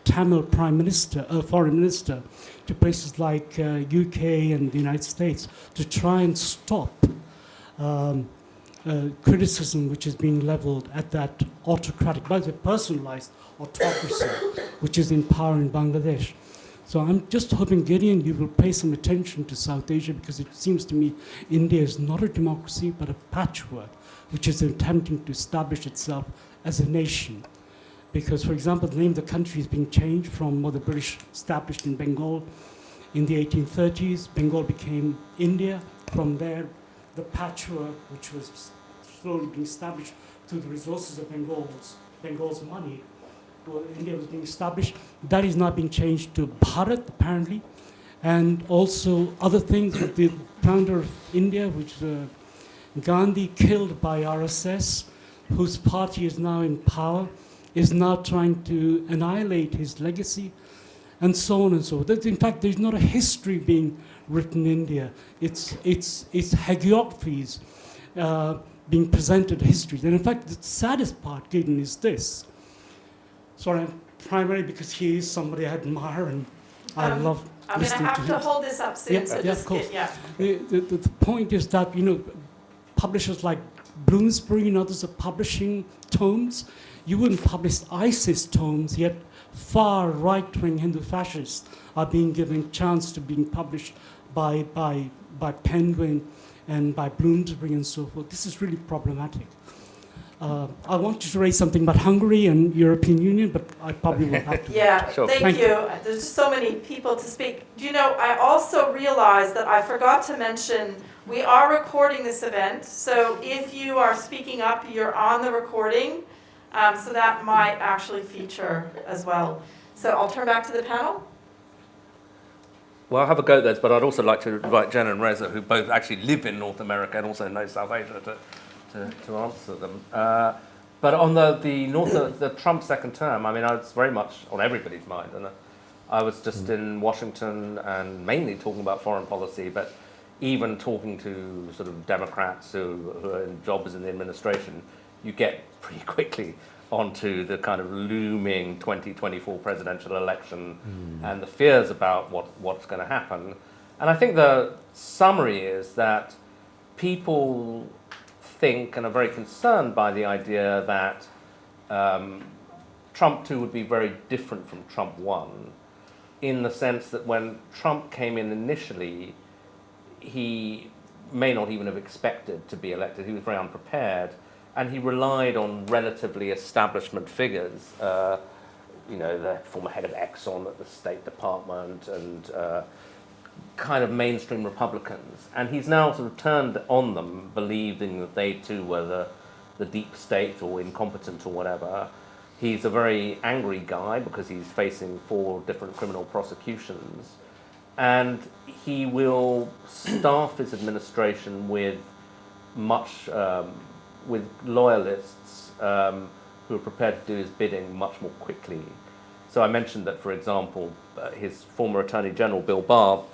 Tamil foreign minister to places like UK and the United States to try and stop criticism which is being leveled at that autocratic, by the personalized autocracy which is in power in Bangladesh. So I'm just hoping, Gideon, you will pay some attention to South Asia, because it seems to me India is not a democracy but a patchwork which is attempting to establish itself as a nation. Because, for example, the name of the country is being changed from what the British established in Bengal in the 1830s. Bengal became India. From there, the patchwork, which was slowly being established through the resources of Bengal's money, well, India was being established. That is now being changed to Bharat, apparently. And also other things with the founder of India, which Gandhi, killed by RSS, whose party is now in power, is now trying to annihilate his legacy, and so on and so forth. In fact, there's not a history being written in India. It's hagiographies being presented histories. And in fact, the saddest part, Gideon, is this. Sorry, primarily because he is somebody I admire and I love listening to him. I'm going to have to hold this up soon, so just of course. The point is that, publishers like Bloomsbury and others are publishing tomes. You wouldn't publish ISIS tomes, yet far right-wing Hindu fascists are being given chance to being published by Penguin and by Bloomsbury and so forth. This is really problematic. I wanted to raise something about Hungary and European Union, but I probably will have to. Yeah, Sure. thank you. There's just so many people to speak. I also realized that I forgot to mention we are recording this event, so if you are speaking up, you're on the recording, so that might actually feature as well. So I'll turn back to the panel. Well, I'll have a go at this, but I'd also like to invite Jen and Reza, who both actually live in North America and also know South Asia, to answer them. But on the Trump second term, I mean, it's very much on everybody's mind. And I was just in Washington and mainly talking about foreign policy, but even talking to sort of Democrats who are in jobs in the administration, you get pretty quickly onto the kind of looming 2024 presidential election and the fears about what's going to happen. And I think the summary is that people think and are very concerned by the idea that Trump 2 would be very different from Trump 1, in the sense that when Trump came in initially, he may not even have expected to be elected. He was very unprepared, and he relied on relatively establishment figures, the former head of Exxon at the State Department and kind of mainstream Republicans. And he's now sort of turned on them, believing that they too were the deep state or incompetent or whatever. He's a very angry guy because he's facing 4 different criminal prosecutions. And he will staff his administration with with loyalists who are prepared to do his bidding much more quickly. So I mentioned that, for example, his former Attorney General, Bill Barr,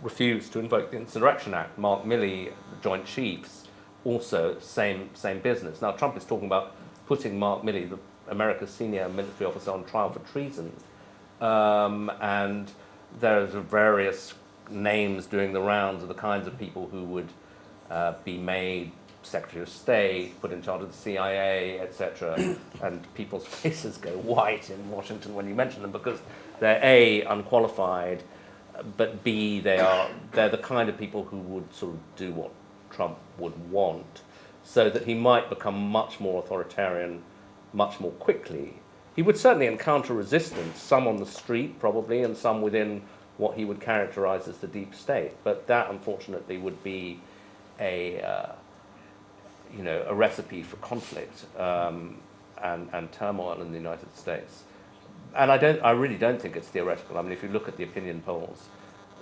refused to invoke the Insurrection Act. Mark Milley, the Joint Chiefs, also same business. Now, Trump is talking about putting Mark Milley, America's senior military officer, on trial for treason. And there's various names doing the rounds of the kinds of people who would be made Secretary of State, put in charge of the CIA, etc. And people's faces go white in Washington when you mention them, because they're A, unqualified, but B, they're the kind of people who would sort of do what Trump would want, so that he might become much more authoritarian much more quickly. He would certainly encounter resistance, some on the street probably, and some within what he would characterize as the deep state. But that, unfortunately, would be a recipe for conflict and turmoil in the United States. And I really don't think it's theoretical. I mean, if you look at the opinion polls,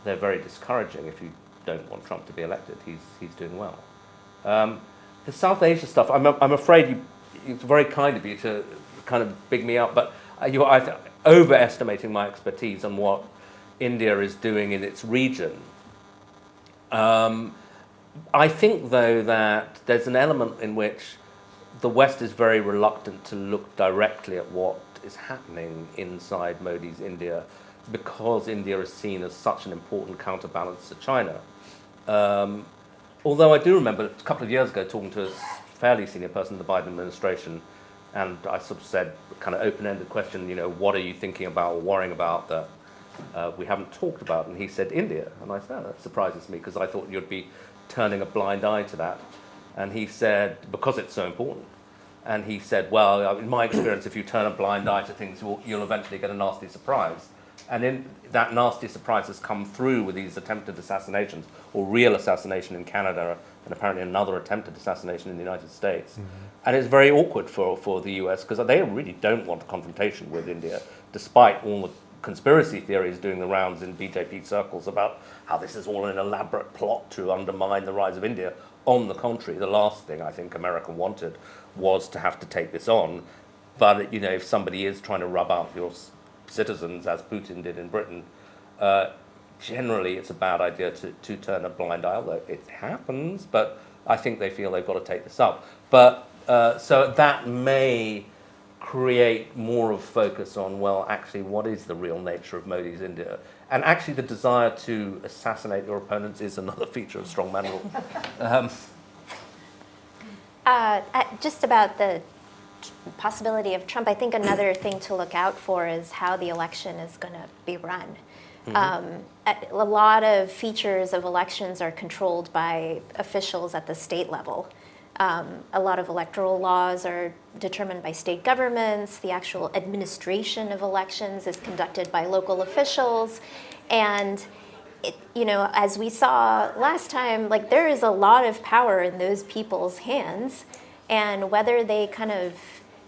they're very discouraging. If you don't want Trump to be elected, he's doing well. The South Asia stuff, I'm afraid it's very kind of you to kind of big me up, but you're overestimating my expertise on what India is doing in its region. I think, though, that there's an element in which the West is very reluctant to look directly at what is happening inside Modi's India, because India is seen as such an important counterbalance to China. Although I do remember a couple of years ago talking to a fairly senior person in the Biden administration, and I sort of said, kind of open-ended question, what are you thinking about or worrying about that we haven't talked about? And he said, India. And I said, that surprises me, because I thought you'd be turning a blind eye to that. And he said, because it's so important. And he said, well, in my experience, if you turn a blind eye to things, you'll eventually get a nasty surprise. And in that nasty surprise has come through with these attempted assassinations, or real assassination in Canada, and apparently another attempted assassination in the United States. Mm-hmm. And it's very awkward for the US, because they really don't want a confrontation with India, despite all the conspiracy theories doing the rounds in BJP circles about how this is all an elaborate plot to undermine the rise of India. On the contrary, the last thing I think America wanted was to have to take this on. But if somebody is trying to rub out your citizens, as Putin did in Britain, generally it's a bad idea to turn a blind eye, although it happens, but I think they feel they've got to take this up. But so that may create more of focus on, well, actually, what is the real nature of Modi's India? And actually, the desire to assassinate your opponents is another feature of strongman rule. Just about the possibility of Trump, I think another thing to look out for is how the election is going to be run. Mm-hmm. A lot of features of elections are controlled by officials at the state level. A lot of electoral laws are determined by state governments. The actual administration of elections is conducted by local officials. And, as we saw last time, there is a lot of power in those people's hands. And whether they kind of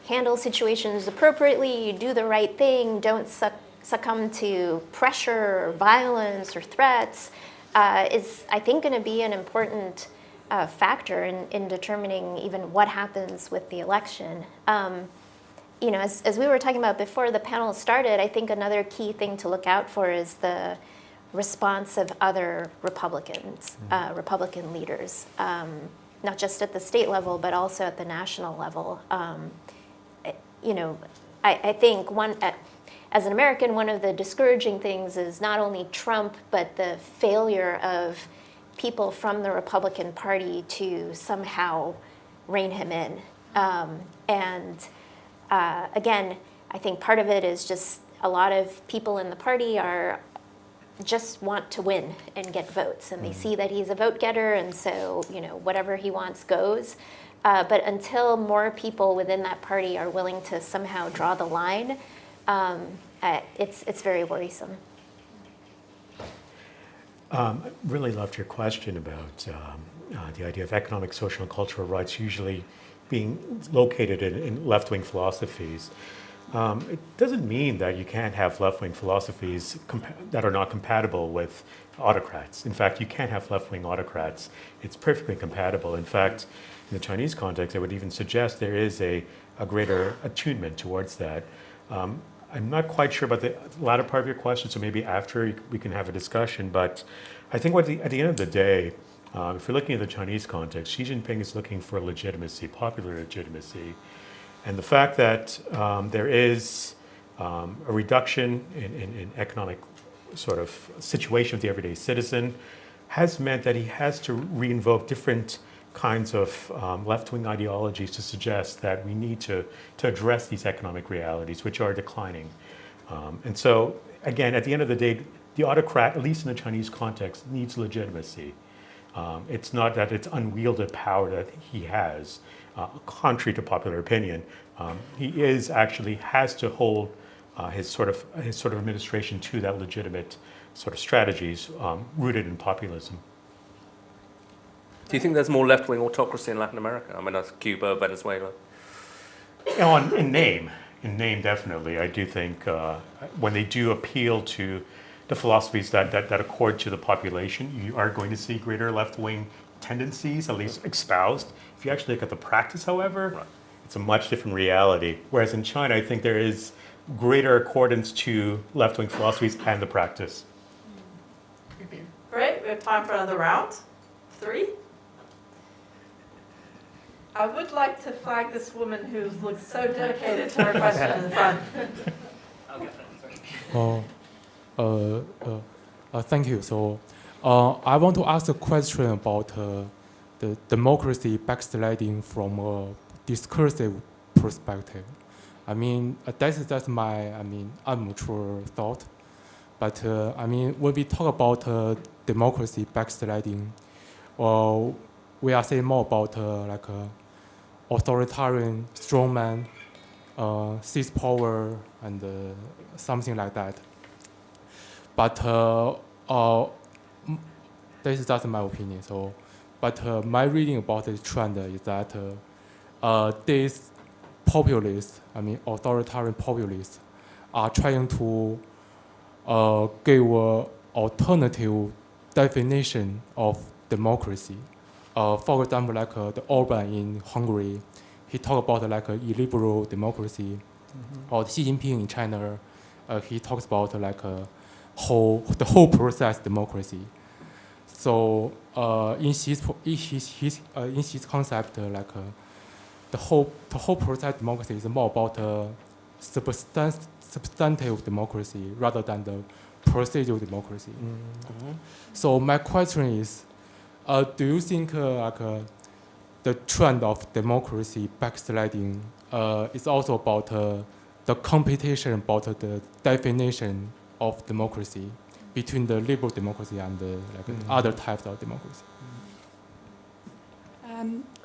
handle situations appropriately, do the right thing, don't succumb to pressure or violence or threats, is, I think, going to be an important factor in determining even what happens with the election. As we were talking about before the panel started, I think another key thing to look out for is the response of other Republicans, Republican leaders, not just at the state level, but also at the national level. I think as an American, one of the discouraging things is not only Trump, but the failure of people from the Republican Party to somehow rein him in. Again, I think part of it is just a lot of people in the party just want to win and get votes, and they see that he's a vote getter, and so whatever he wants goes. But until more people within that party are willing to somehow draw the line, it's very worrisome. I really loved your question about the idea of economic, social, and cultural rights usually being located in left-wing philosophies. It doesn't mean that you can't have left-wing philosophies that are not compatible with autocrats. In fact, you can't have left-wing autocrats. It's perfectly compatible. In fact, in the Chinese context, I would even suggest there is a greater attunement towards that. I'm not quite sure about the latter part of your question, so maybe after we can have a discussion. But I think at the end of the day, if you're looking at the Chinese context, Xi Jinping is looking for legitimacy, popular legitimacy. And the fact that there is a reduction in economic sort of situation of the everyday citizen has meant that he has to reinvoke different kinds of left-wing ideologies to suggest that we need to address these economic realities, which are declining. And so, again, at the end of the day, the autocrat, at least in the Chinese context, needs legitimacy. It's not that it's unwielded power that he has. Contrary to popular opinion, he has to hold his sort of administration to that legitimate sort of strategies rooted in populism. Do you think there's more left-wing autocracy in Latin America? I mean, that's Cuba, Venezuela. In name, definitely. I do think when they do appeal to the philosophies that accord to the population, you are going to see greater left-wing tendencies, at least espoused. If you actually look at the practice, however, right, it's a much different reality. Whereas in China, I think there is greater accordance to left-wing philosophies and the practice. Great, we have time for another round. 3. I would like to flag this woman who looks so dedicated to her question in the front. I'll get that, sorry. Thank you. So I want to ask a question about the democracy backsliding from a discursive perspective. I mean, that's my immature thought. But when we talk about democracy backsliding, we are saying more about authoritarian strongman, seize power, and something like that. But this is just my opinion. So, but my reading about this trend is that these populists, authoritarian populists, are trying to give an alternative definition of democracy. For example, the Orban in Hungary, he talked about illiberal democracy, or Xi Jinping in China, he talks about the whole process democracy. So in his concept, the whole process democracy is more about substantive democracy rather than the procedural democracy. Mm-hmm. So my question is, do you think the trend of democracy backsliding is also about the competition about the definition of democracy between the liberal democracy and other types of democracy?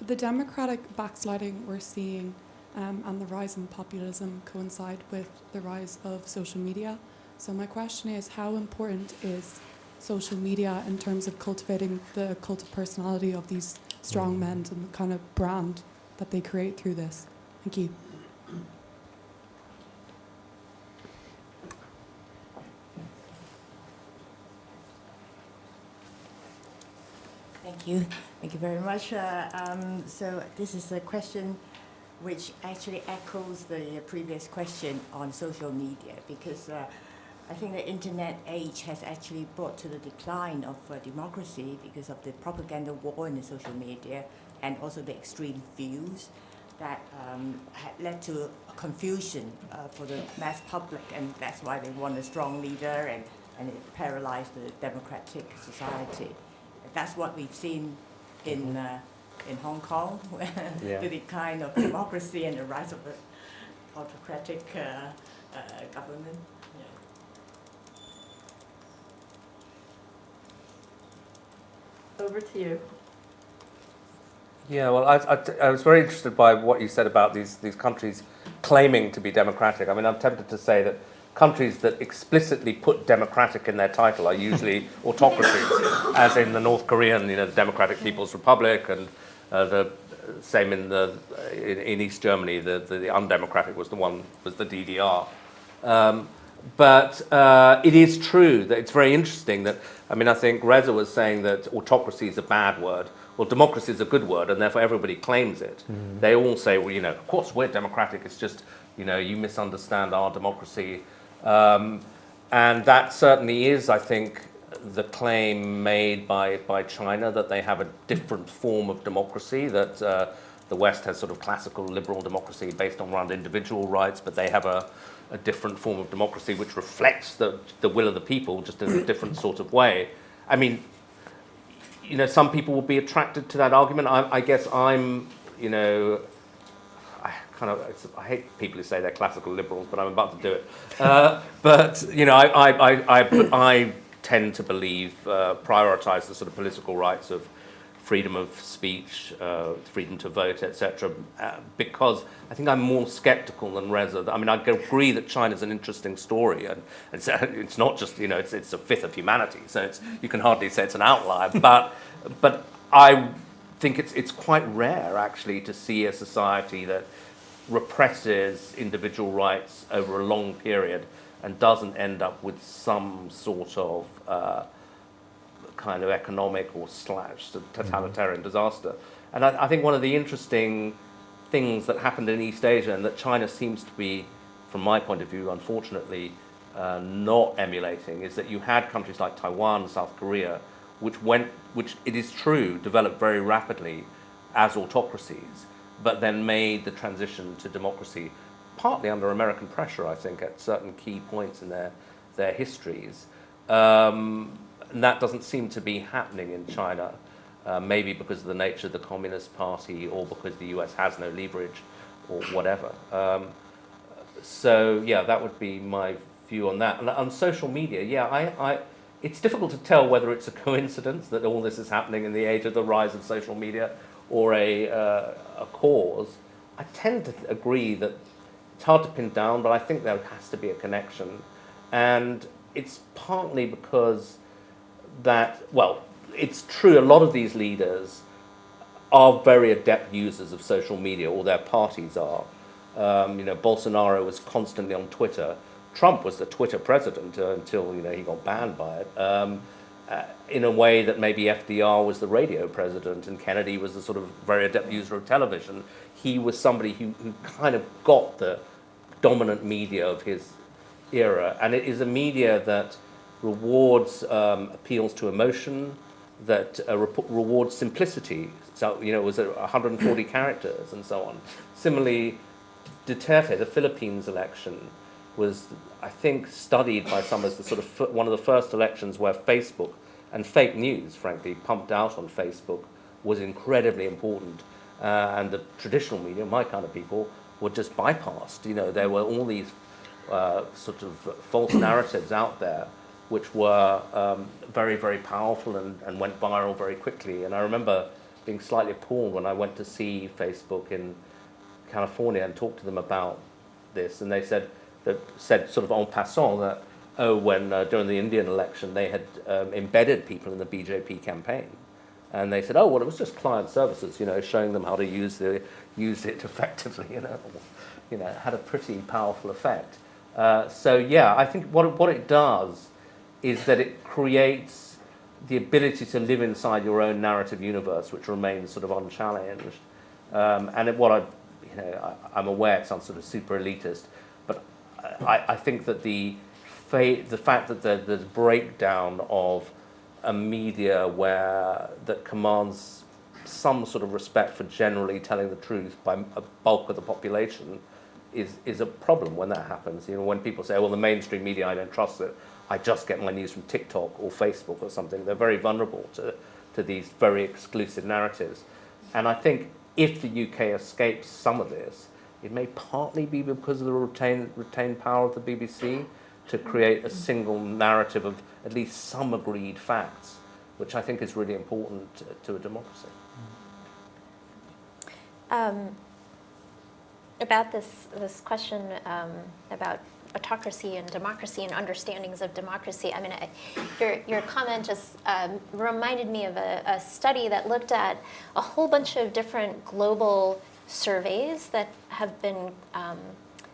The democratic backsliding we're seeing and the rise in populism coincide with the rise of social media. So my question is, how important is social media in terms of cultivating the cult of personality of these strong men and the kind of brand that they create through this? Thank you. Thank you. Thank you very much. So this is a question which actually echoes the previous question on social media, because I think the internet age has actually brought to the decline of democracy because of the propaganda war in the social media and also the extreme views. that had led to confusion for the mass public, and that's why they want a strong leader, and it paralyzed the democratic society. That's what we've seen in Hong Kong, the decline of democracy and the rise of the autocratic government. Over to you. Yeah, well, I was very interested by what you said about these countries claiming to be democratic. I mean, I'm tempted to say that countries that explicitly put democratic in their title are usually autocracies, as in the North Korean, the Democratic People's Republic, and the same in East Germany. The undemocratic was the DDR. But it is true that it's very interesting that, I mean, I think Reza was saying that autocracy is a bad word. Well, democracy is a good word, and therefore everybody claims it. Mm-hmm. They all say, well, of course we're democratic. It's just, you misunderstand our democracy. And that certainly is, I think, the claim made by China, that they have a different form of democracy, that the West has sort of classical liberal democracy based around individual rights, but they have a different form of democracy which reflects the will of the people, just in a different sort of way. I mean, some people will be attracted to that argument. I guess I'm, I hate people who say they're classical liberals, but I'm about to do it. But I tend to believe, prioritize the sort of political rights of freedom of speech, freedom to vote, etc., because I think I'm more skeptical than Reza. I mean, I agree that China's an interesting story, and it's not just, it's a fifth of humanity, so you can hardly say it's an outlier, but I think it's quite rare, actually, to see a society that represses individual rights over a long period and doesn't end up with some sort of kind of economic or / totalitarian disaster. And I think one of the interesting things that happened in East Asia, and that China seems to be, from my point of view, unfortunately, not emulating, is that you had countries like Taiwan and South Korea, which it is true, developed very rapidly as autocracies, but then made the transition to democracy, partly under American pressure, I think, at certain key points in their histories. And that doesn't seem to be happening in China, maybe because of the nature of the Communist Party, or because the US has no leverage, or whatever. So, yeah, that would be my view on that. And on social media, it's difficult to tell whether it's a coincidence that all this is happening in the age of the rise of social media, or a cause. I tend to agree that it's hard to pin down, but I think there has to be a connection. And it's partly because it's true, a lot of these leaders are very adept users of social media, or their parties are. Bolsonaro was constantly on Twitter. Trump was the Twitter president until he got banned by it. In a way that maybe FDR was the radio president, and Kennedy was the sort of very adept user of television. He was somebody who kind of got the dominant media of his era, and it is a media that rewards appeals to emotion, that rewards simplicity. So, it was 140 characters and so on. Similarly, Duterte, the Philippines election, was, I think, studied by some as the sort of one of the first elections where Facebook and fake news, frankly, pumped out on Facebook, was incredibly important. And the traditional media, my kind of people, were just bypassed. There were all these sort of false narratives out there, which were very, very powerful and went viral very quickly. And I remember being slightly appalled when I went to see Facebook in California and talked to them about this, and they said sort of en passant that, when during the Indian election they had embedded people in the BJP campaign, and they said, it was just client services, showing them how to use it effectively, had a pretty powerful effect. I think what it does is that it creates the ability to live inside your own narrative universe, which remains sort of unchallenged. I'm aware it sounds sort of super elitist, but I think that the fact that the breakdown of a media that commands some sort of respect for generally telling the truth by a bulk of the population is a problem when that happens. You know, when people say, well, the mainstream media, I don't trust it, I just get my news from TikTok or Facebook or something, they're very vulnerable to these very exclusive narratives. And I think if the UK escapes some of this, it may partly be because of the retained power of the BBC to create a single narrative of at least some agreed facts, which I think is really important to a democracy. About this question about autocracy and democracy and understandings of democracy, I mean, your comment just reminded me of a study that looked at a whole bunch of different global surveys that have been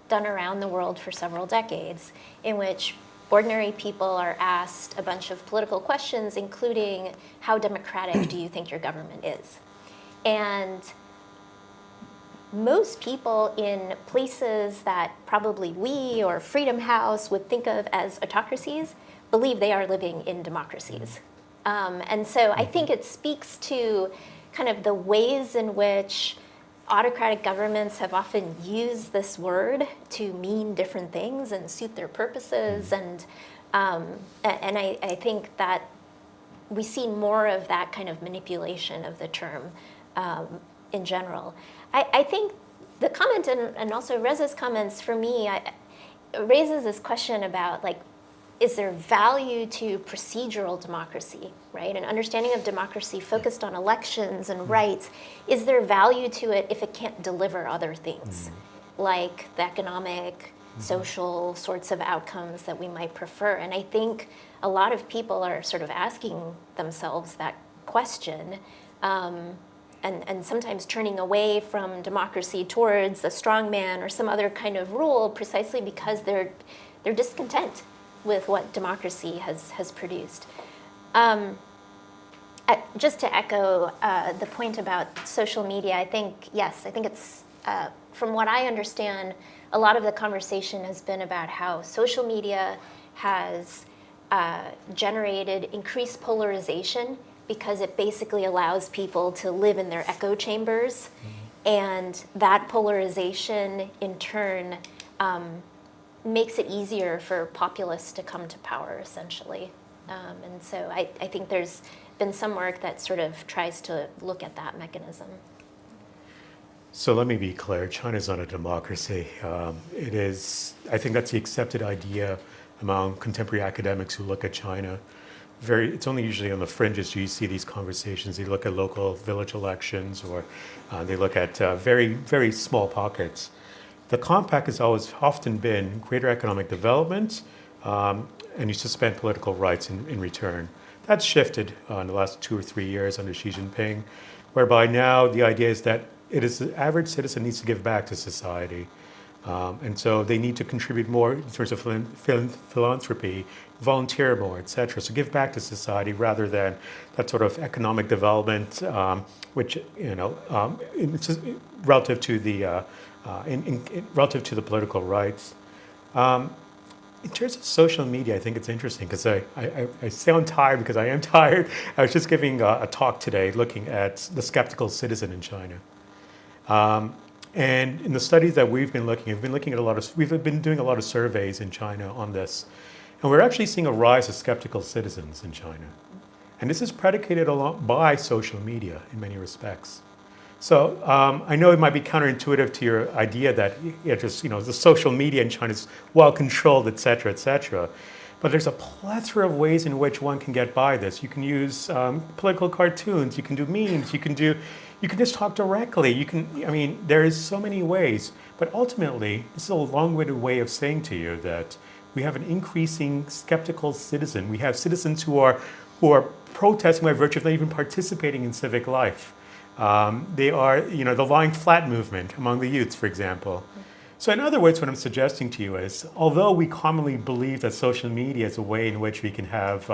done around the world for several decades, in which ordinary people are asked a bunch of political questions, including how democratic do you think your government is? And most people in places that probably we or Freedom House would think of as autocracies believe they are living in democracies. And so I think it speaks to kind of the ways in which autocratic governments have often used this word to mean different things and suit their purposes. And I think that we see more of that kind of manipulation of the term in general. I think the comment and also Reza's comments for me raises this question about, like, is there value to procedural democracy, right? An understanding of democracy focused on elections and rights. Is there value to it if it can't deliver other things, like the economic, social sorts of outcomes that we might prefer? And I think a lot of people are sort of asking themselves that question, and sometimes turning away from democracy towards a strongman or some other kind of rule, precisely because they're discontent with what democracy has produced. Just to echo the point about social media, I think it's, from what I understand, a lot of the conversation has been about how social media has generated increased polarization because it basically allows people to live in their echo chambers. And that polarization, in turn, makes it easier for populists to come to power, essentially. And so I think there's been some work that sort of tries to look at that mechanism. So let me be clear, China's not a democracy. It is, I think that's the accepted idea among contemporary academics who look at China. It's only usually on the fringes you see these conversations. They look at local village elections, or they look at very, very small pockets. The compact has always often been greater economic development, and you suspend political rights in return. That's shifted in the last 2 or 3 years under Xi Jinping, whereby now the idea is that the average citizen needs to give back to society. And so they need to contribute more in terms of philanthropy, volunteer more, etc. So give back to society rather than that sort of economic development, which, it's just relative to the relative to the political rights. In terms of social media, I think it's interesting because I sound tired because I am tired. I was just giving a talk today looking at the skeptical citizen in China. And in the studies that we've been looking at we've been doing a lot of surveys in China on this. And we're actually seeing a rise of skeptical citizens in China. And this is predicated by social media in many respects. So I know it might be counterintuitive to your idea that the social media in China is well controlled, et cetera, but there's a plethora of ways in which one can get by this. You can use political cartoons, you can do memes, you can just talk directly. There is so many ways, but ultimately, this is a long-winded way of saying to you that we have an increasing skeptical citizen. We have citizens who are protesting by virtue of not even participating in civic life. They are, the lying flat movement among the youths, for example. So in other words, what I'm suggesting to you is, although we commonly believe that social media is a way in which we can have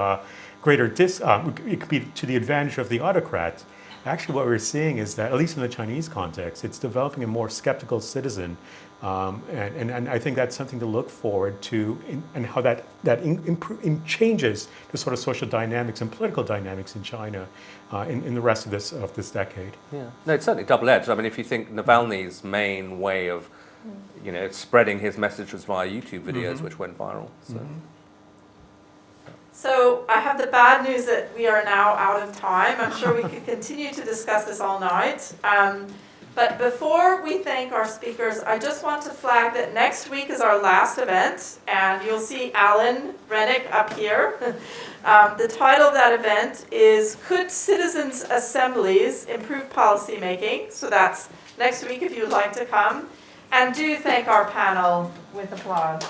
it could be to the advantage of the autocrats, Actually, what we're seeing is that, at least in the Chinese context, it's developing a more skeptical citizen. And I think that's something to look forward to, and how that changes the sort of social dynamics and political dynamics in China in the rest of this decade. Yeah, no, it's certainly double-edged. I mean, if you think Navalny's main way of, spreading his message was via YouTube videos, which went viral. So. So I have the bad news that we are now out of time. I'm sure we could continue to discuss this all night. But before we thank our speakers, I just want to flag that next week is our last event, and you'll see Alan Rennick up here. The title of that event is Could Citizens' Assemblies Improve Policymaking? So that's next week if you'd like to come. And do thank our panel with applause.